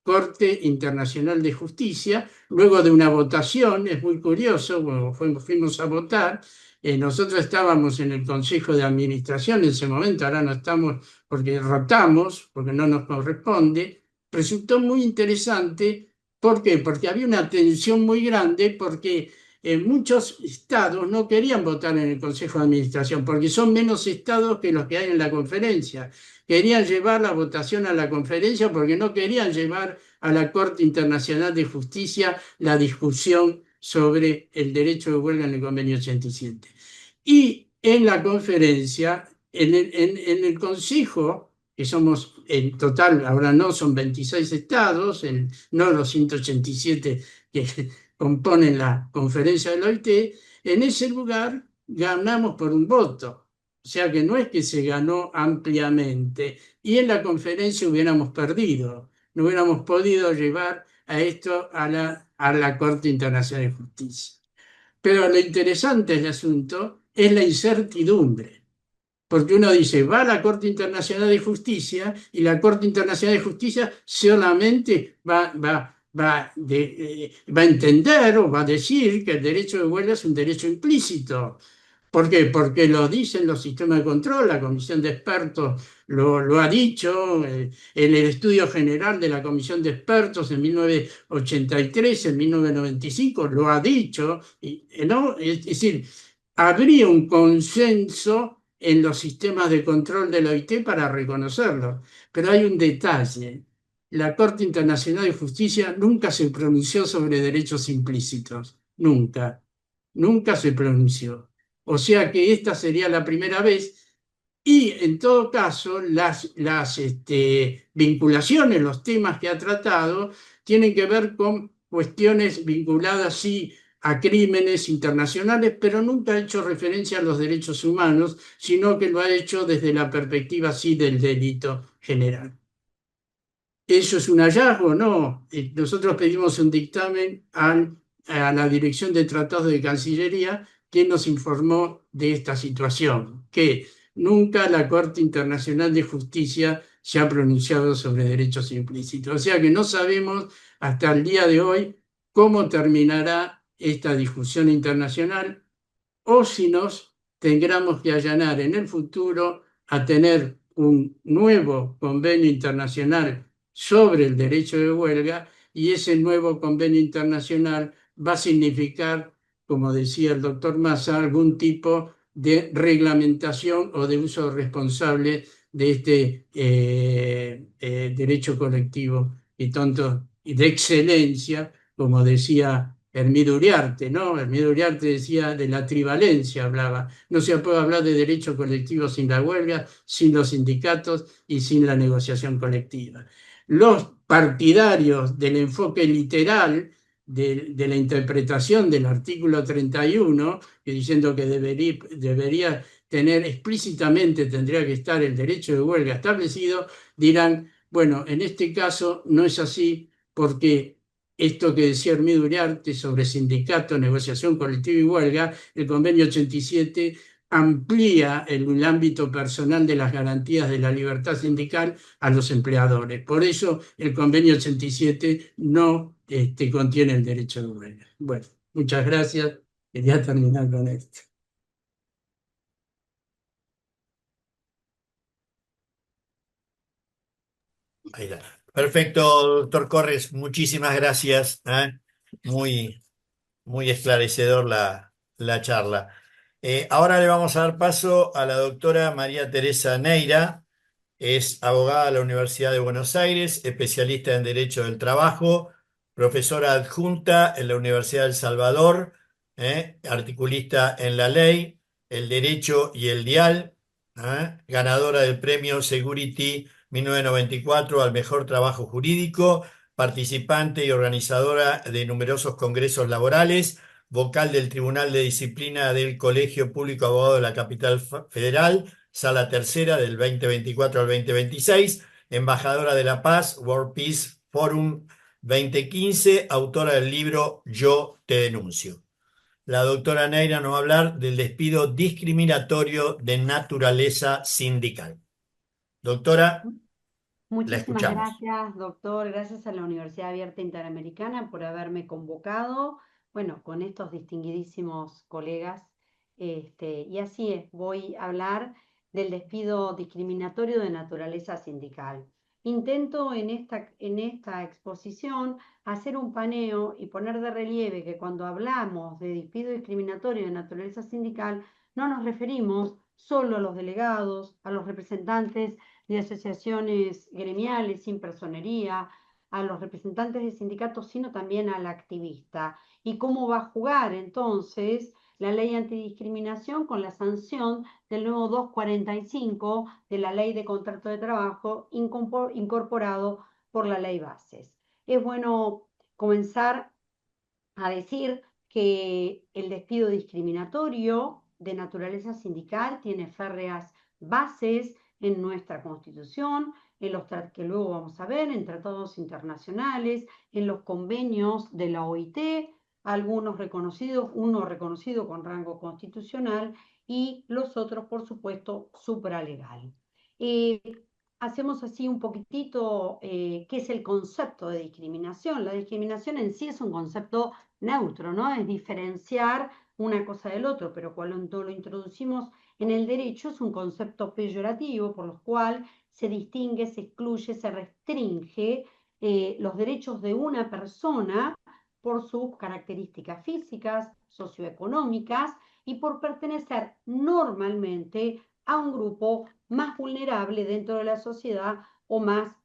Corte Internacional de Justicia, luego de una votación. Es muy curioso, cuando fuimos a votar, nosotros estábamos en el Consejo de Administración en ese momento, ahora no estamos porque rotamos, porque no nos corresponde. Resultó muy interesante. ¿Por qué? Porque había una tensión muy grande, porque muchos estados no querían votar en el Consejo de Administración porque son menos estados que los que hay en la conferencia. Querían llevar la votación a la conferencia porque no querían llevar a la Corte Internacional de Justicia la discusión sobre el derecho de huelga en el Convenio 87. Y en la conferencia, en el Consejo, que somos en total, ahora no, son 26 estados, no los 187 que componen la conferencia de la OIT, en ese lugar ganamos por un voto. O sea que no es que se ganó ampliamente y en la conferencia hubiéramos perdido, no hubiéramos podido llevar a esto a la Corte Internacional de Justicia. Pero lo interesante del asunto es la incertidumbre, porque uno dice, va a la Corte Internacional de Justicia y la Corte Internacional de Justicia solamente va a entender o va a decir que el derecho de huelga es un derecho implícito. ¿Por qué? Porque lo dicen los sistemas de control, la comisión de expertos lo ha dicho, en el estudio general de la comisión de expertos en 1983, en 1995, lo ha dicho, ¿no? Es decir, habría un consenso en los sistemas de control de la OIT para reconocerlo, pero hay un detalle. La Corte Internacional de Justicia nunca se pronunció sobre derechos implícitos, nunca, nunca se pronunció. O sea que esta sería la primera vez y en todo caso las vinculaciones, los temas que ha tratado tienen que ver con cuestiones vinculadas sí a crímenes internacionales, pero nunca ha hecho referencia a los derechos humanos, sino que lo ha hecho desde la perspectiva sí del delito general. ¿Eso es un hallazgo? No. Nosotros pedimos un dictamen a la Dirección de Tratados de Cancillería que nos informó de esta situación, que nunca la Corte Internacional de Justicia se ha pronunciado sobre derechos implícitos. O sea que no sabemos hasta el día de hoy cómo terminará esta discusión internacional o si nos tendremos que allanar en el futuro a tener un nuevo convenio internacional sobre el derecho de huelga y ese nuevo convenio internacional va a significar, como decía el doctor Massa, algún tipo de reglamentación o de uso responsable de este derecho colectivo y de excelencia, como decía Hermídio Uriarte, ¿no? Hermídio Uriarte decía de la trivalencia, hablaba. No se puede hablar de derecho colectivo sin la huelga, sin los sindicatos y sin la negociación colectiva. Los partidarios del enfoque literal de la interpretación del artículo 31, que diciendo que debería tener explícitamente, tendría que estar el derecho de huelga establecido, dirán, bueno, en este caso no es así porque esto que decía Hermídio Uriarte sobre sindicato, negociación colectiva y huelga, el convenio 87 amplía el ámbito personal de las garantías de la libertad sindical a los empleadores. Por eso el convenio 87 no contiene el derecho de huelga. Bueno, muchas gracias. Quería terminar con esto. Ahí está. Perfecto, doctor Corres, muchísimas gracias. Muy, muy esclarecedor la charla. Ahora le vamos a dar paso a la doctora María Teresa Neira. Es abogada de la Universidad de Buenos Aires, especialista en Derecho del Trabajo, profesora adjunta en la Universidad del Salvador, articulista en la ley, el derecho y el dial, ganadora del premio Security 1994 al mejor trabajo jurídico, participante y organizadora de numerosos congresos laborales, vocal del Tribunal de Disciplina del Colegio Público Abogado de la Capital Federal, Sala Tercera del 2024 al 2026, embajadora de la paz, World Peace Forum 2015, autora del libro Yo te denuncio. La doctora Neira nos va a hablar del despido discriminatorio de naturaleza sindical. Doctora, la Muchísimas escuchamos. gracias, doctor. Gracias a la Universidad Abierta Interamericana por haberme convocado, bueno, con estos distinguidísimos colegas. Y así es, voy a hablar del despido discriminatorio de naturaleza sindical. intento en esta exposición hacer un paneo y poner de relieve que cuando hablamos de despido discriminatorio de naturaleza sindical, no nos referimos solo a los delegados, a los representantes de asociaciones gremiales sin personería, a los representantes de sindicatos, sino también al activista. ¿Y cómo va a jugar entonces la ley antidiscriminación con la sanción del nuevo 245 de la ley de contrato de trabajo incorporado por la ley bases? Es bueno comenzar a decir que el despido discriminatorio de naturaleza sindical tiene férreas bases en nuestra Constitución, en los que luego vamos a ver, en tratados internacionales, en los convenios de la OIT, algunos reconocidos, uno reconocido con rango constitucional y los otros, por supuesto, supralegal. Hacemos así un poquitito qué es el concepto de discriminación. La discriminación en sí es un concepto neutro, ¿no? Es diferenciar una cosa del otro, pero cuando lo introducimos en el derecho es un concepto peyorativo por lo cual se distingue, se excluye, se restringe los derechos de una persona por sus características físicas, socioeconómicas y por pertenecer normalmente a un grupo más vulnerable dentro de la sociedad o más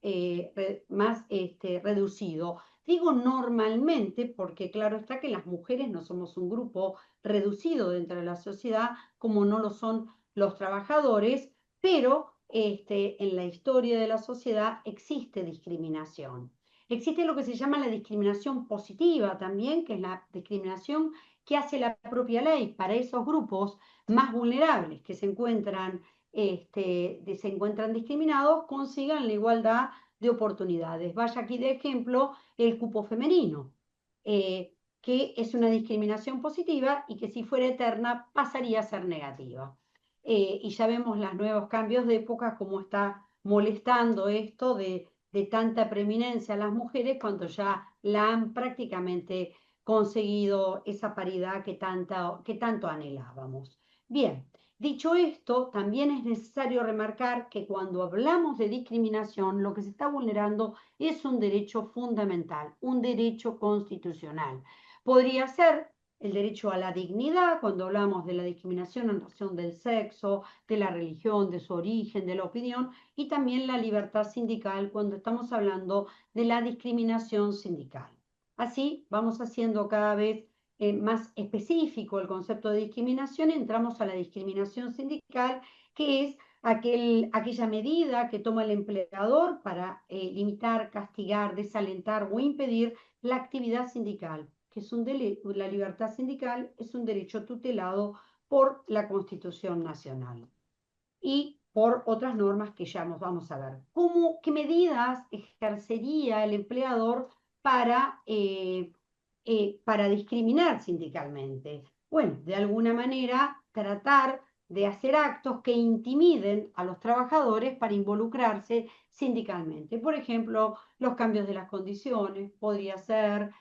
reducido. Digo normalmente porque claro está que las mujeres no somos un grupo reducido dentro de la sociedad como no lo son los trabajadores, pero en la historia de la sociedad existe discriminación. Existe lo que se llama la discriminación positiva también, que es la discriminación que hace la propia ley para esos grupos más vulnerables que se encuentran discriminados, consigan la igualdad de oportunidades. Vaya aquí de ejemplo el cupo femenino, que es una discriminación positiva y que si fuera eterna pasaría a ser negativa. Y ya vemos los nuevos cambios de época, cómo está molestando esto de tanta preeminencia a las mujeres cuando ya la han prácticamente conseguido esa paridad que tanto anhelábamos. Bien, dicho esto, también es necesario remarcar que cuando hablamos de discriminación, lo que se está vulnerando es un derecho fundamental, un derecho constitucional. Podría ser el derecho a la dignidad, cuando hablamos de la discriminación en razón del sexo, de la religión, de su origen, de la opinión, y también la libertad sindical, cuando estamos hablando de la discriminación sindical. Así vamos haciendo cada vez más específico el concepto de discriminación, entramos a la discriminación sindical, que es aquella medida que toma el empleador para limitar, castigar, desalentar o impedir la actividad sindical, que es la libertad sindical es un derecho tutelado por la Constitución Nacional y por otras normas que ya vamos a ver. ¿Qué medidas ejercería el empleador para discriminar sindicalmente? Bueno, de alguna manera tratar de hacer actos que intimiden a los trabajadores para involucrarse sindicalmente. Por ejemplo, los cambios de las condiciones, podría ser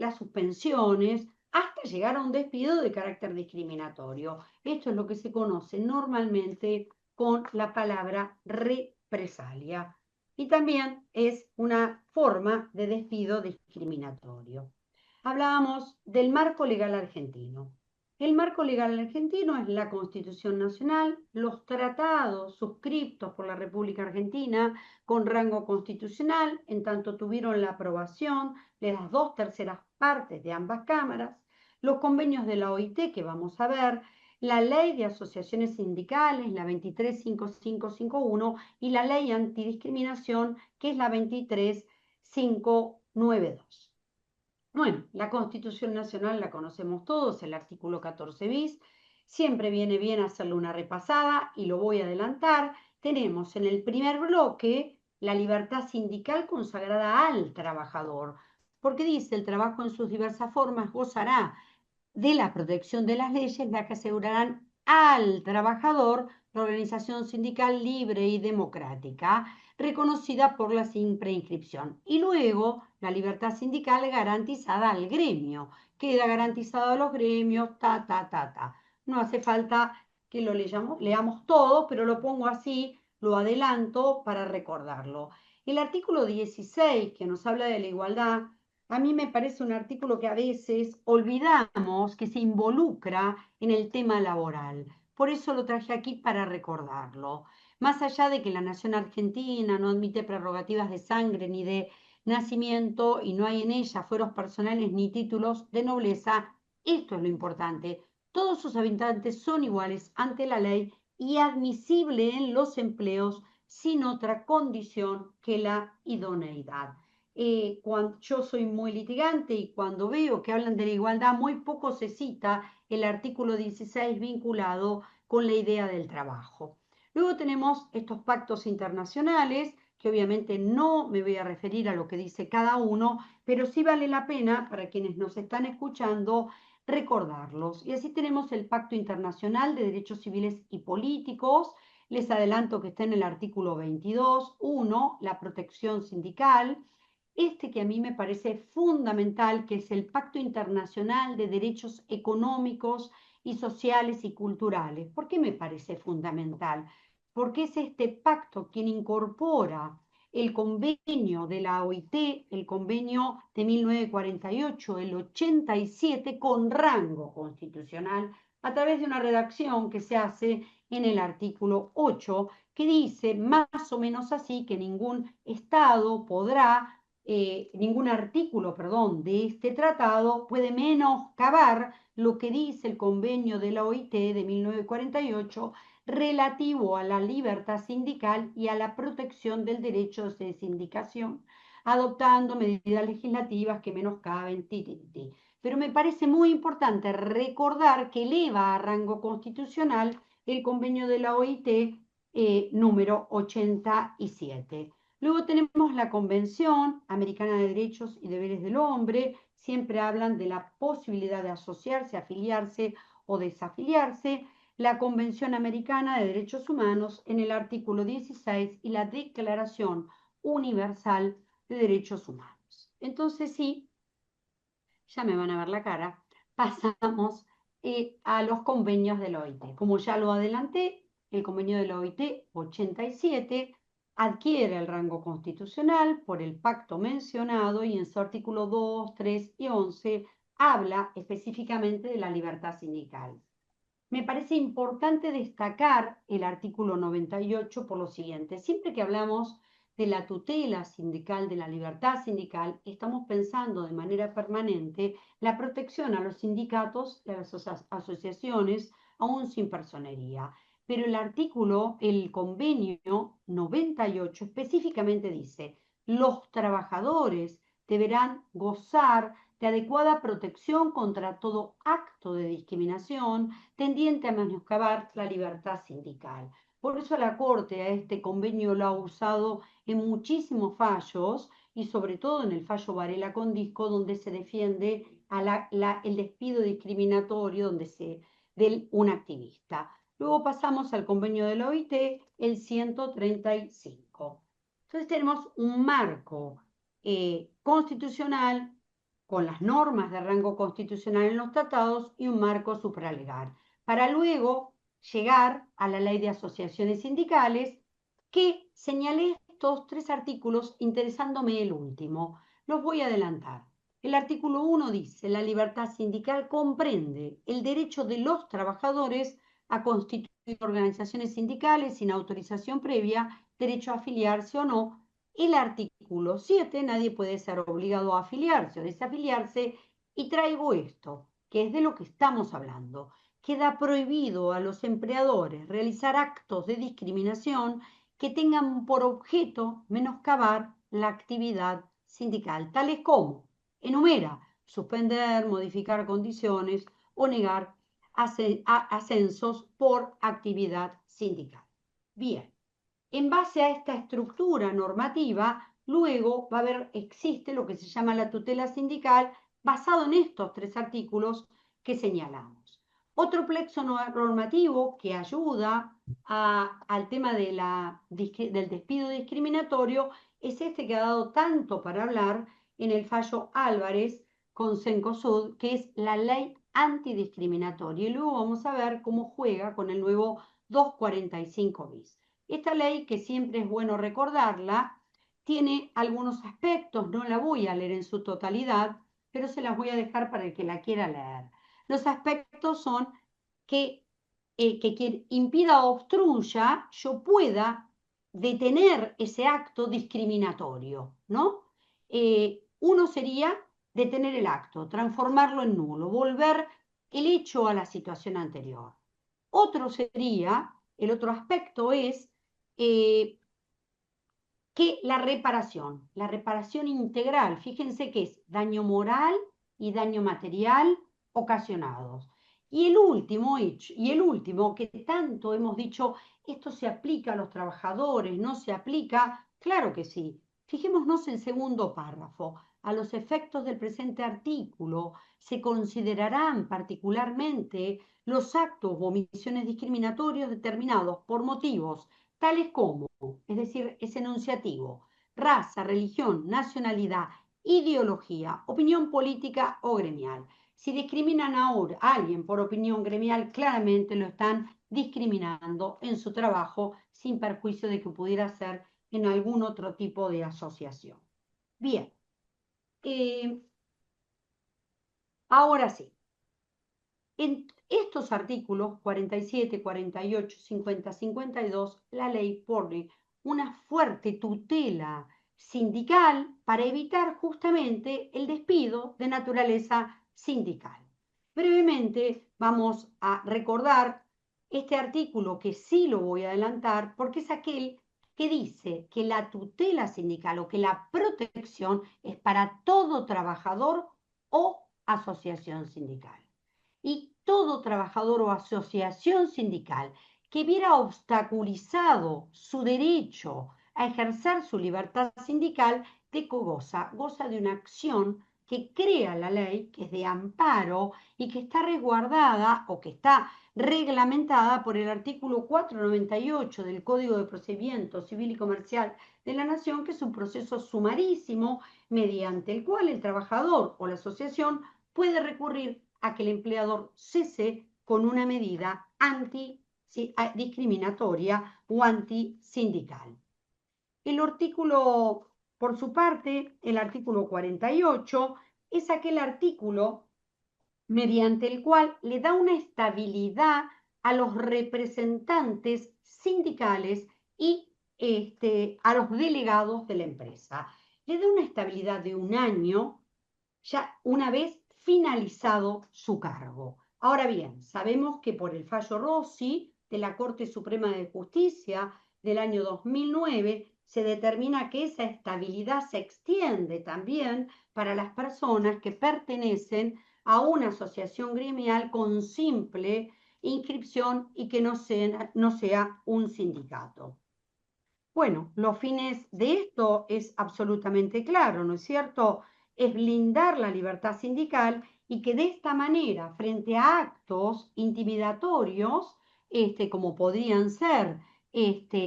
las suspensiones, hasta llegar a un despido de carácter discriminatorio. Esto es lo que se conoce normalmente con la palabra represalia. Y también es una forma de despido discriminatorio. Hablábamos del marco legal argentino. El marco legal argentino es la Constitución Nacional, los tratados suscriptos por la República Argentina con rango constitucional, en tanto tuvieron la aprobación de las 2/3 partes de ambas cámaras, los convenios de la OIT que vamos a ver, la ley de asociaciones sindicales, la 235551, y la ley antidiscriminación, que es la 23592. Bueno, la Constitución Nacional la conocemos todos, el artículo 14 bis, siempre viene bien hacerle una repasada y lo voy a adelantar. Tenemos en el primer bloque la libertad sindical consagrada al trabajador, porque dice el trabajo en sus diversas formas gozará de la protección de las leyes, la que asegurarán al trabajador la organización sindical libre y democrática, reconocida por la sin preinscripción. Y luego la libertad sindical garantizada al gremio. Queda garantizado a los gremios, No hace falta que lo leamos todo, pero lo pongo así, lo adelanto para recordarlo. El artículo 16, que nos habla de la igualdad, a mí me parece un artículo que a veces olvidamos que se involucra en el tema laboral. Por eso lo traje aquí para recordarlo. Más allá de que la nación argentina no admite prerrogativas de sangre ni de nacimiento y no hay en ella fueros personales ni títulos de nobleza, esto es lo importante. Todos sus habitantes son iguales ante la ley y admisible en los empleos sin otra condición que la idoneidad. Yo soy muy litigante y cuando veo que hablan de la igualdad, muy poco se cita el artículo 16 vinculado con la idea del trabajo. Luego tenemos estos pactos internacionales, que obviamente no me voy a referir a lo que dice cada uno, pero sí vale la pena para quienes nos están escuchando recordarlos. Y así tenemos el Pacto Internacional de Derechos Civiles y Políticos. Les adelanto que está en el artículo 22, 1, la protección sindical. Este que a mí me parece fundamental, que es el Pacto Internacional de Derechos Económicos y Sociales y Culturales. ¿Por qué me parece fundamental? Porque es este pacto quien incorpora el convenio de la OIT, el convenio de 1948, el 87, con rango constitucional, a través de una redacción que se hace en el artículo 8, que dice más o menos así que ningún Estado podrá ningún artículo, perdón, de este tratado puede menoscabar lo que dice el convenio de la OIT de 1948 relativo a la libertad sindical y a la protección del derecho de sindicación, adoptando medidas legislativas que menoscaben. Pero me parece muy importante recordar que eleva a rango constitucional el convenio de la OIT número 87. Luego tenemos la Convención Americana de Derechos y Deberes del Hombre. Siempre hablan de la posibilidad de asociarse, afiliarse o desafiliarse. La Convención Americana de Derechos Humanos en el artículo 16 y la Declaración Universal de Derechos Humanos. Entonces sí, ya me van a ver la cara, pasamos a los convenios de la OIT. Como ya lo adelanté, el convenio de la OIT 87 adquiere el rango constitucional por el pacto mencionado y en su artículo 2, 3 y 11 habla específicamente de la libertad sindical. Me parece importante destacar el artículo 98 por lo siguiente. Siempre que hablamos de la tutela sindical, de la libertad sindical, estamos pensando de manera permanente la protección a los sindicatos y a las asociaciones, aún sin personería. Pero el convenio 98 específicamente dice, los trabajadores deberán gozar de adecuada protección contra todo acto de discriminación tendiente a menoscabar la libertad sindical. Por eso la Corte a este convenio lo ha usado en muchísimos fallos y sobre todo en el fallo Varela Condisco, donde se defiende el despido discriminatorio de un activista. Luego pasamos al convenio de la OIT, el 135. Entonces tenemos un marco constitucional con las normas de rango constitucional en los tratados y un marco supralegal, para luego llegar a la ley de asociaciones sindicales, que señalé estos 3 artículos interesándome el último. Los voy a adelantar. El artículo 1 dice, la libertad sindical comprende el derecho de los trabajadores a constituir organizaciones sindicales sin autorización previa, derecho a afiliarse o no. El artículo 7, nadie puede ser obligado a afiliarse o desafiliarse, y traigo esto, que es de lo que estamos hablando. Queda prohibido a los empleadores realizar actos de discriminación que tengan por objeto menoscabar la actividad sindical, tales como, enumera, suspender, modificar condiciones o negar ascensos por actividad sindical. Bien. En base a esta estructura normativa, luego existe lo que se llama la tutela sindical basado en estos 3 artículos que señalamos. Otro plexo normativo que ayuda al tema del despido discriminatorio es este que ha dado tanto para hablar en el fallo Álvarez con Cencosud, que es la ley antidiscriminatoria. Y luego vamos a ver cómo juega con el nuevo 245 bis. Esta ley, que siempre es bueno recordarla, tiene algunos aspectos, no la voy a leer en su totalidad, pero se las voy a dejar para el que la quiera leer. Los aspectos son que quien impida o obstruya, yo pueda detener ese acto discriminatorio, ¿no? Uno sería detener el acto, transformarlo en nulo, volver el hecho a la situación anterior. Otro sería, el otro aspecto es que la reparación integral, fíjense que es daño moral y daño material ocasionados. Y el último, que tanto hemos dicho, esto se aplica a los trabajadores, no se aplica, claro que sí. Fijémonos en el segundo párrafo. A los efectos del presente artículo se considerarán particularmente los actos o omisiones discriminatorios determinados por motivos tales como, es decir, es enunciativo, raza, religión, nacionalidad, ideología, opinión política o gremial. Si discriminan ahora a alguien por opinión gremial, claramente lo están discriminando en su trabajo sin perjuicio de que pudiera ser en algún otro tipo de asociación. Bien, ahora sí. En estos artículos 47, 48, 50, 52, la ley pone una fuerte tutela sindical para evitar justamente el despido de naturaleza sindical. Brevemente vamos a recordar este artículo, que sí lo voy a adelantar porque es aquel que dice que la tutela sindical o que la protección es para todo trabajador o asociación sindical. Y todo trabajador o asociación sindical que viera obstaculizado su derecho a ejercer su libertad sindical, goza de una acción que crea la ley, que es de amparo y que está resguardada o que está reglamentada por el artículo 498 del Código de Procedimiento Civil y Comercial de la Nación, que es un proceso sumarísimo mediante el cual el trabajador o la asociación puede recurrir a que el empleador cese con una medida antidiscriminatoria o antisindical. El artículo, por su parte, el artículo 48, es aquel artículo mediante el cual le da una estabilidad a los representantes sindicales y a los delegados de la empresa. Le da una estabilidad de un año, ya una vez finalizado su cargo. Ahora bien, sabemos que por el fallo Rossi de la Corte Suprema de Justicia del año 2009 se determina que esa estabilidad se extiende también para las personas que pertenecen a una asociación gremial con simple inscripción y que no sea un sindicato. Bueno, los fines de esto es absolutamente claro, ¿no es cierto? Es blindar la libertad sindical y que de esta manera, frente a actos intimidatorios, como podrían ser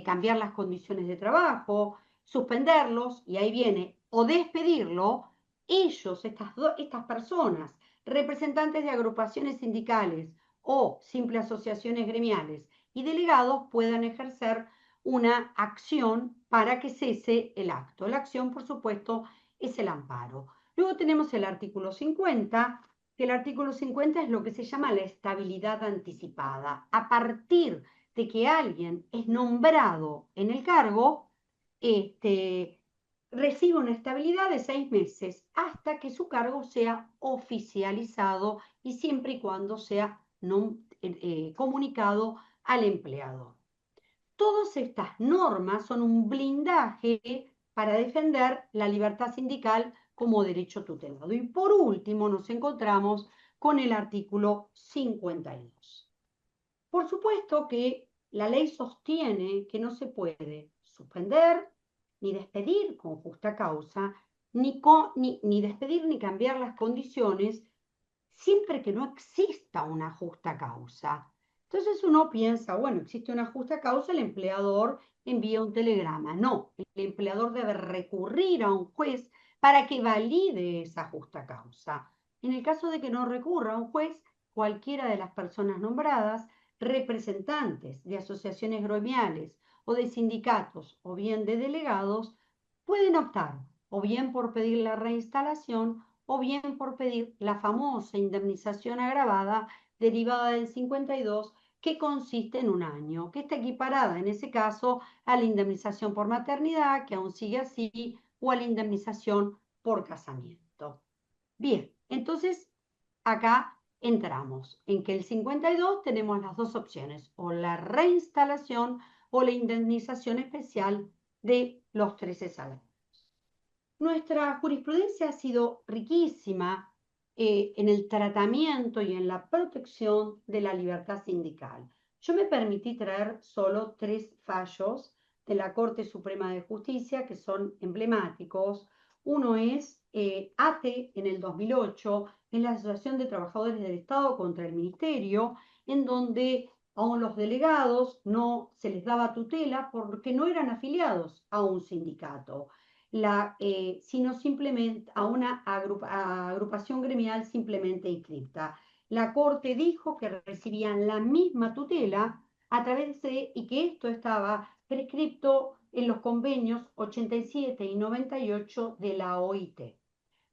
cambiar las condiciones de trabajo, suspenderlos, y ahí viene, o despedirlo, ellos, estas personas, representantes de agrupaciones sindicales o simples asociaciones gremiales y delegados, puedan ejercer una acción para que cese el acto. La acción, por supuesto, es el amparo. Luego tenemos el artículo 50, que el artículo 50 es lo que se llama la estabilidad anticipada. A partir de que alguien es nombrado en el cargo, recibe una estabilidad de 6 meses hasta que su cargo sea oficializado y siempre y cuando sea comunicado al empleador. Todas estas normas son un blindaje para defender la libertad sindical como derecho tutelado. Y por último nos encontramos con el artículo 52. Por supuesto que la ley sostiene que no se puede suspender ni despedir con justa causa, ni despedir ni cambiar las condiciones siempre que no exista una justa causa. Entonces uno piensa, bueno, existe una justa causa, el empleador envía un telegrama. No, el empleador debe recurrir a un juez para que valide esa justa causa. En el caso de que no recurra a un juez, cualquiera de las personas nombradas, representantes de asociaciones gremiales o de sindicatos o bien de delegados, pueden optar o bien por pedir la reinstalación o bien por pedir la famosa indemnización agravada derivada del 52, que consiste en un año, que está equiparada en ese caso a la indemnización por maternidad, que aún sigue así, o a la indemnización por casamiento. Bien, entonces acá entramos en que el 52 tenemos las dos opciones, o la reinstalación o la indemnización especial de los 13 salarios. Nuestra jurisprudencia ha sido riquísima en el tratamiento y en la protección de la libertad sindical. Yo me permití traer solo 3 fallos de la Corte Suprema de Justicia que son emblemáticos. Uno es ATE en el 2008, en la Asociación de Trabajadores del Estado contra el Ministerio, en donde a los delegados no se les daba tutela porque no eran afiliados a un sindicato. Sino simplemente a una agrupación gremial simplemente inscripta. La Corte dijo que recibían la misma tutela a través y que esto estaba prescripto en los convenios 87 y 98 de la OIT.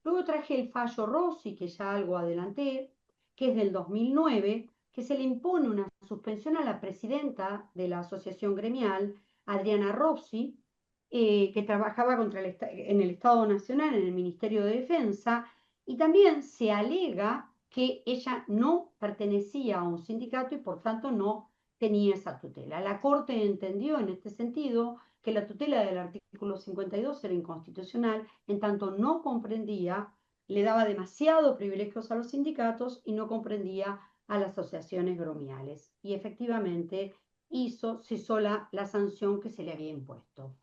Luego traje el fallo Rossi, que ya algo adelanté, que es del 2009, que se le impone una suspensión a la presidenta de la Asociación Gremial, Adriana Rossi, que trabajaba en el Estado Nacional, en el Ministerio de Defensa, y también se alega que ella no pertenecía a un sindicato y por tanto no tenía esa tutela. La Corte entendió en este sentido que la tutela del artículo 52 era inconstitucional, en tanto no comprendía, le daba demasiados privilegios a los sindicatos y no comprendía a las asociaciones gremiales. Y efectivamente cesó la sanción que se le había impuesto.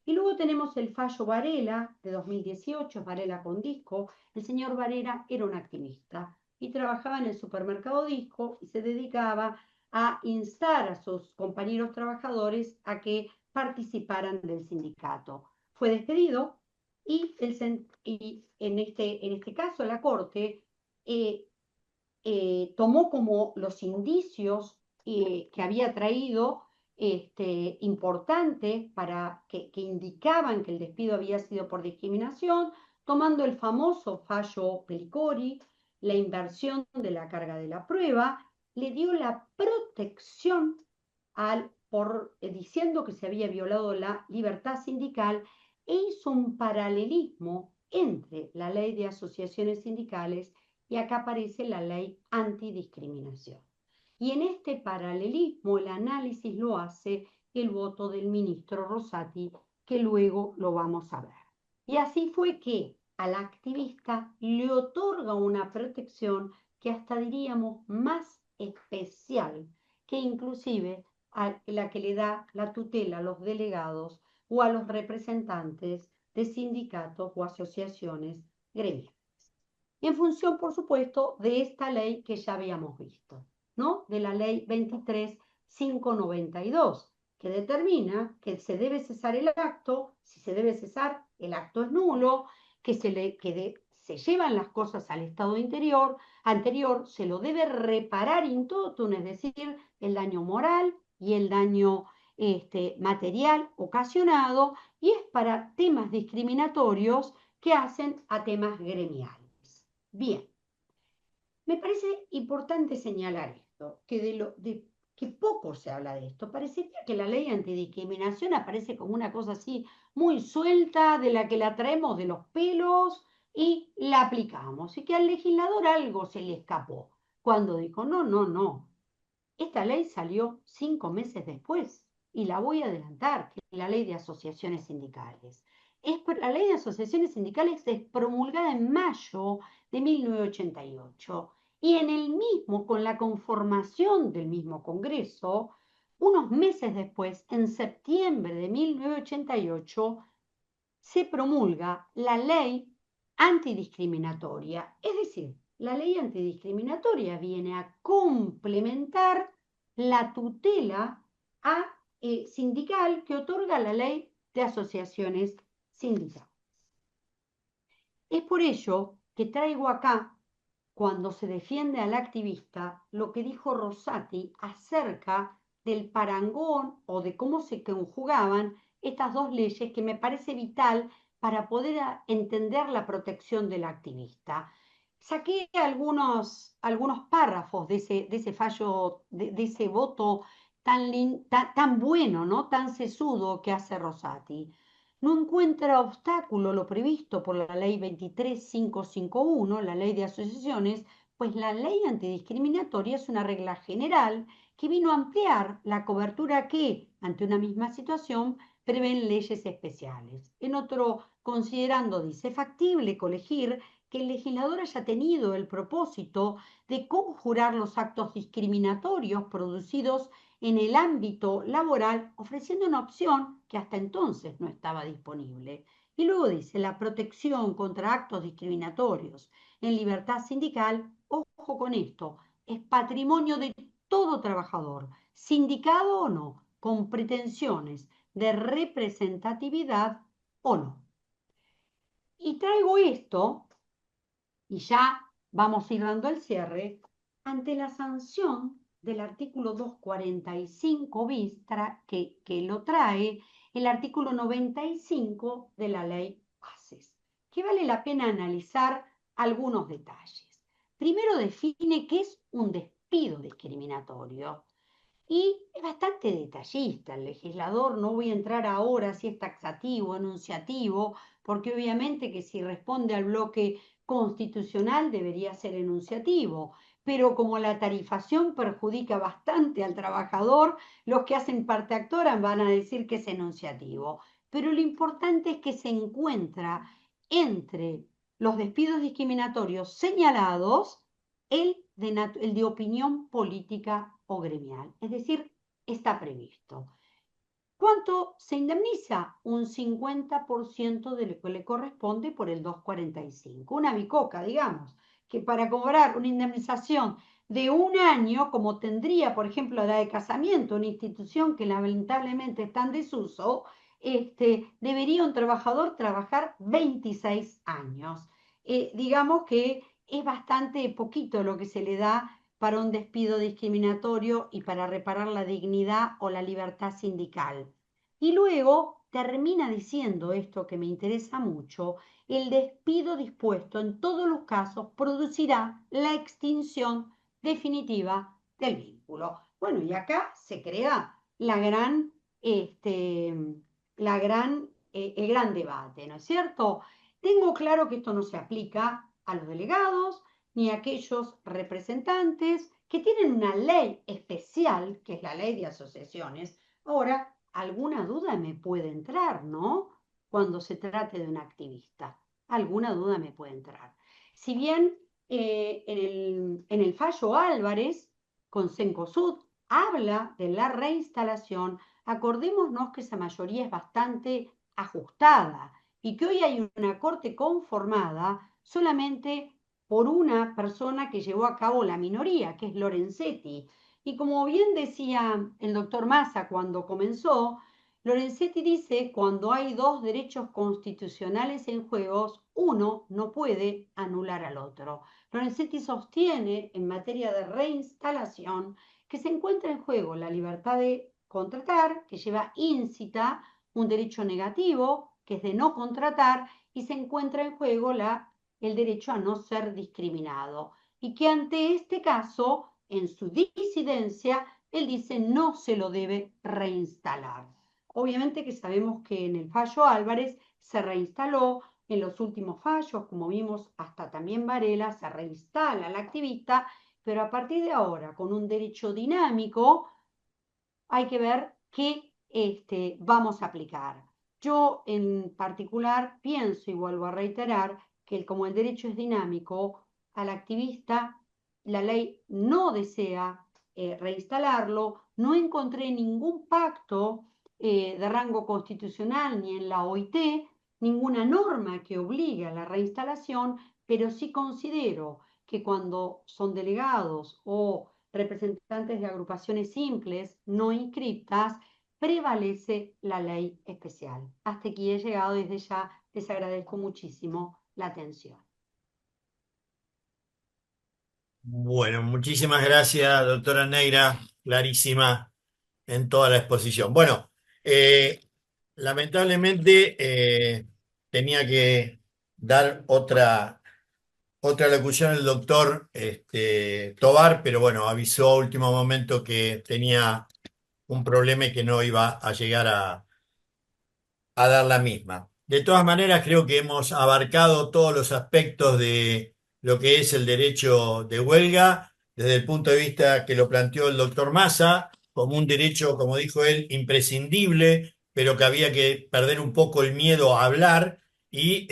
Y luego tenemos el fallo Varela de 2018, Varela con Disco. El señor Varela era un activista y trabajaba en el supermercado Disco y se dedicaba a instar a sus compañeros trabajadores a que participaran del sindicato. Fue despedido y en este caso la Corte tomó como los indicios que había traído importantes que indicaban que el despido había sido por discriminación, tomando el famoso fallo Pelicori, la inversión de la carga de la prueba, le dio la protección diciendo que se había violado la libertad sindical e hizo un paralelismo entre la ley de asociaciones sindicales y acá aparece la ley antidiscriminación. Y en este paralelismo el análisis lo hace el voto del ministro Rosati, que luego lo vamos a ver. Y así fue que al activista le otorga una protección que hasta diríamos más especial que inclusive a la que le da la tutela a los delegados o a los representantes de sindicatos o asociaciones gremiales. En función, por supuesto, de esta ley que ya habíamos visto, ¿no? De la ley 23.592, que determina que se debe cesar el acto. Si se debe cesar, el acto es nulo, que se llevan las cosas al estado anterior, se lo debe reparar in totum, es decir, el daño moral y el daño material ocasionado, y es para temas discriminatorios que hacen a temas gremiales. Bien, me parece importante señalar esto, que poco se habla de esto. Parecería que la ley antidiscriminación aparece como una cosa así muy suelta, de la que la traemos de los pelos y la aplicamos, y que al legislador algo se le escapó cuando dijo, no, esta ley salió 5 meses después y la voy a adelantar, que es la ley de asociaciones sindicales. La ley de asociaciones sindicales es promulgada en mayo de 1988 y con la conformación del mismo Congreso, unos meses después, en septiembre de 1988, se promulga la ley antidiscriminatoria. Es decir, la ley antidiscriminatoria viene a complementar la tutela sindical que otorga la ley de asociaciones sindicales. Es por ello que traigo acá, cuando se defiende al activista, lo que dijo Rosati acerca del parangón o de cómo se conjugaban estas dos leyes que me parece vital para poder entender la protección del activista. Saqué algunos párrafos de ese fallo, de ese voto tan bueno, ¿no? Tan sesudo que hace Rosati. No encuentra obstáculo lo previsto por la ley 23551, la ley de asociaciones, pues la ley antidiscriminatoria es una regla general que vino a ampliar la cobertura que, ante una misma situación, prevén leyes especiales. En otro, considerando, dice, factible colegir que el legislador haya tenido el propósito de conjurar los actos discriminatorios producidos en el ámbito laboral, ofreciendo una opción que hasta entonces no estaba disponible. Y luego dice, la protección contra actos discriminatorios en libertad sindical, ojo con esto, es patrimonio de todo trabajador, sindicado o no, con pretensiones de representatividad o no. Y traigo esto, y ya vamos a ir dando el cierre, ante la sanción del artículo 245 bis, que lo trae el artículo 95 de la ley ACES, que vale la pena analizar algunos detalles. Primero define qué es un despido discriminatorio. Y es bastante detallista el legislador, no voy a entrar ahora si es taxativo o enunciativo, porque obviamente que si responde al bloque constitucional debería ser enunciativo, pero como la tarifación perjudica bastante al trabajador, los que hacen parte actora van a decir que es enunciativo. Pero lo importante es que se encuentra entre los despidos discriminatorios señalados el de opinión política o gremial. Es decir, está previsto. ¿Cuánto se indemniza? Un 50% de lo que le corresponde por el 245. Una bicoca, digamos, que para cobrar una indemnización de un año, como tendría, por ejemplo, la de casamiento, una institución que lamentablemente está en desuso, debería un trabajador trabajar 26 años. Digamos que es bastante poquito lo que se le da para un despido discriminatorio y para reparar la dignidad o la libertad sindical. Y luego termina diciendo esto que me interesa mucho, el despido dispuesto en todos los casos producirá la extinción definitiva del vínculo. Bueno, y acá se crea el gran debate, ¿no es cierto? Tengo claro que esto no se aplica a los delegados ni a aquellos representantes que tienen una ley especial, que es la ley de asociaciones. Ahora, alguna duda me puede entrar, ¿no? Cuando se trate de un activista. Alguna duda me puede entrar. Si bien en el fallo Álvarez, con Cencosud, habla de la reinstalación, acordémonos que esa mayoría es bastante ajustada y que hoy hay una corte conformada solamente por una persona que llevó a cabo la minoría, que es Lorenzetti. Y como bien decía el doctor Massa cuando comenzó, Lorenzetti dice, cuando hay dos derechos constitucionales en juego, uno no puede anular al otro. Lorenzetti sostiene, en materia de reinstalación, que se encuentra en juego la libertad de contratar, que lleva íncita un derecho negativo, que es de no contratar, y se encuentra en juego el derecho a no ser discriminado. Y que ante este caso, en su disidencia, él dice no se lo debe reinstalar. Obviamente que sabemos que en el fallo Álvarez se reinstaló, en los últimos fallos, como vimos hasta también Varela, se reinstala al activista, pero a partir de ahora, con un derecho dinámico, hay que ver qué vamos a aplicar. Yo en particular pienso y vuelvo a reiterar que como el derecho es dinámico, al activista la ley no desea reinstalarlo, no encontré ningún pacto de rango constitucional ni en la OIT, ninguna norma que obligue a la reinstalación, pero sí considero que cuando son delegados o representantes de agrupaciones simples, no inscriptas, prevalece la ley especial. Hasta aquí he llegado, desde ya les agradezco muchísimo la atención. Bueno, muchísimas gracias, doctora Neira, clarísima. en toda la exposición. Bueno, lamentablemente tenía que dar otra locución el doctor Tovar, pero bueno, avisó a último momento que tenía un problema y que no iba a llegar a dar la misma. De todas maneras, creo que hemos abarcado todos los aspectos de lo que es el derecho de huelga, desde el punto de vista que lo planteó el doctor Massa, como un derecho, como dijo él, imprescindible, pero que había que perder un poco el miedo a hablar y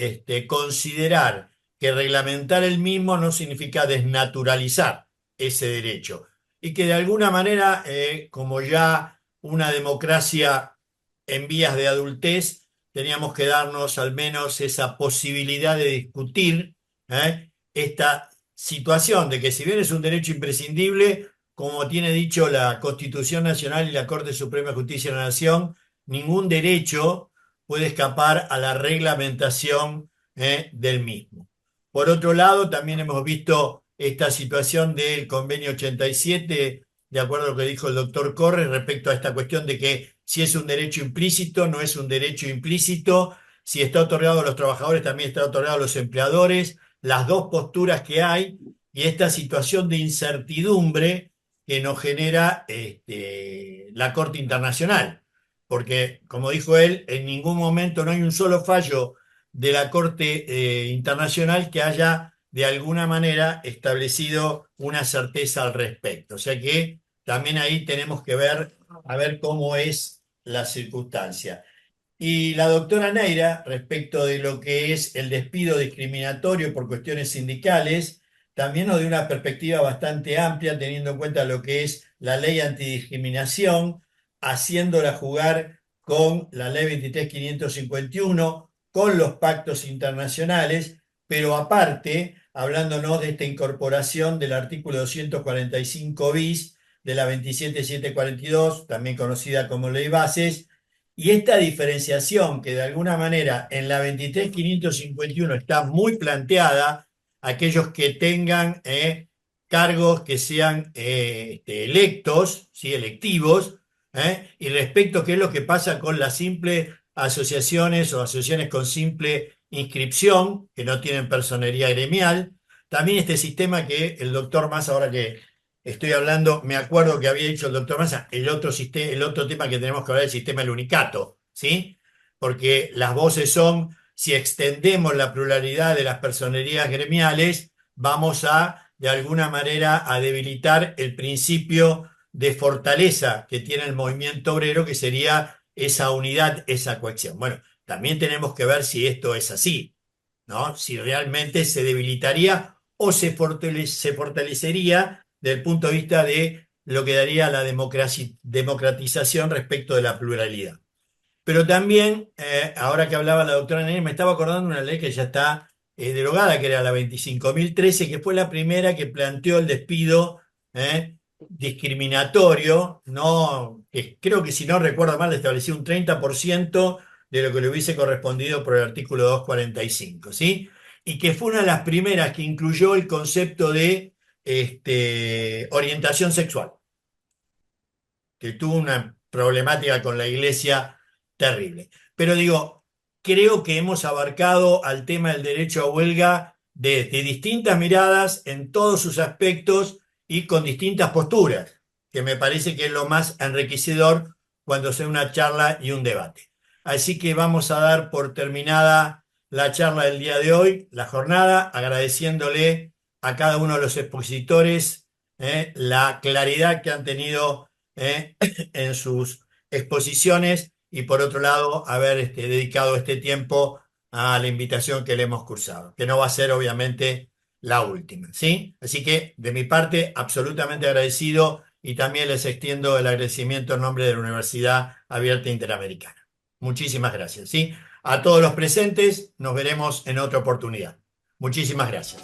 considerar que reglamentar el mismo no significa desnaturalizar ese derecho. Y que de alguna manera, como ya una democracia en vías de adultez, teníamos que darnos al menos esa posibilidad de discutir esta situación de que si bien es un derecho imprescindible, como tiene dicho la Constitución Nacional y la Corte Suprema de Justicia de la Nación, ningún derecho puede escapar a la reglamentación del mismo. Por otro lado, también hemos visto esta situación del convenio 87, de acuerdo a lo que dijo el doctor Corres, respecto a esta cuestión de que si es un derecho implícito, no es un derecho implícito, si está otorgado a los trabajadores, también está otorgado a los empleadores, las dos posturas que hay y esta situación de incertidumbre que nos genera la Corte Internacional. Porque, como dijo él, en ningún momento no hay un solo fallo de la Corte Internacional que haya de alguna manera establecido una certeza al respecto. O sea que también ahí tenemos que ver, a ver cómo es la circunstancia. Y la doctora Neira, respecto de lo que es el despido discriminatorio por cuestiones sindicales, también nos dio una perspectiva bastante amplia, teniendo en cuenta lo que es la ley antidiscriminación, haciéndola jugar con la ley 23.551, con los pactos internacionales, pero aparte, hablándonos de esta incorporación del artículo 245 bis de la 27.742, también conocida como ley bases, y esta diferenciación que de alguna manera en la 23.551 está muy planteada, aquellos que tengan cargos que sean electos, ¿sí? Electivos, y respecto a qué es lo que pasa con las simples asociaciones o asociaciones con simple inscripción, que no tienen personería gremial. También este sistema que el doctor Massa, ahora que estoy hablando, me acuerdo que había dicho el doctor Massa, el otro tema que tenemos que hablar es el sistema del unicato, ¿sí? Porque las voces son, si extendemos la pluralidad de las personerías gremiales, vamos a, de alguna manera, a debilitar el principio de fortaleza que tiene el movimiento obrero, que sería esa unidad, esa cohesión. Bueno, también tenemos que ver si esto es así, ¿no? Si realmente se debilitaría o se fortalecería desde el punto de vista de lo que daría la democratización respecto de la pluralidad. Pero también, ahora que hablaba la doctora Neri, me estaba acordando de una ley que ya está derogada, que era la 25.013, que fue la primera que planteó el despido discriminatorio, ¿no? Que creo que si no recuerdo mal establecía un 30% de lo que le hubiese correspondido por el artículo 245, ¿sí? Y que fue una de las primeras que incluyó el concepto de orientación sexual, que tuvo una problemática con la Iglesia terrible. Pero digo, creo que hemos abarcado al tema del derecho a huelga desde distintas miradas en todos sus aspectos y con distintas posturas, que me parece que es lo más enriquecedor cuando sea una charla y un debate. Así que vamos a dar por terminada la charla del día de hoy, la jornada, agradeciéndole a cada uno de los expositores la claridad que han tenido en sus exposiciones y por otro lado haber dedicado este tiempo a la invitación que le hemos cursado, que no va a ser obviamente la última, ¿sí? Así que de mi parte absolutamente agradecido y también les extiendo el agradecimiento en nombre de la Universidad Abierta Interamericana. Muchísimas gracias, ¿sí? A todos los presentes nos veremos en otra oportunidad. Muchísimas gracias.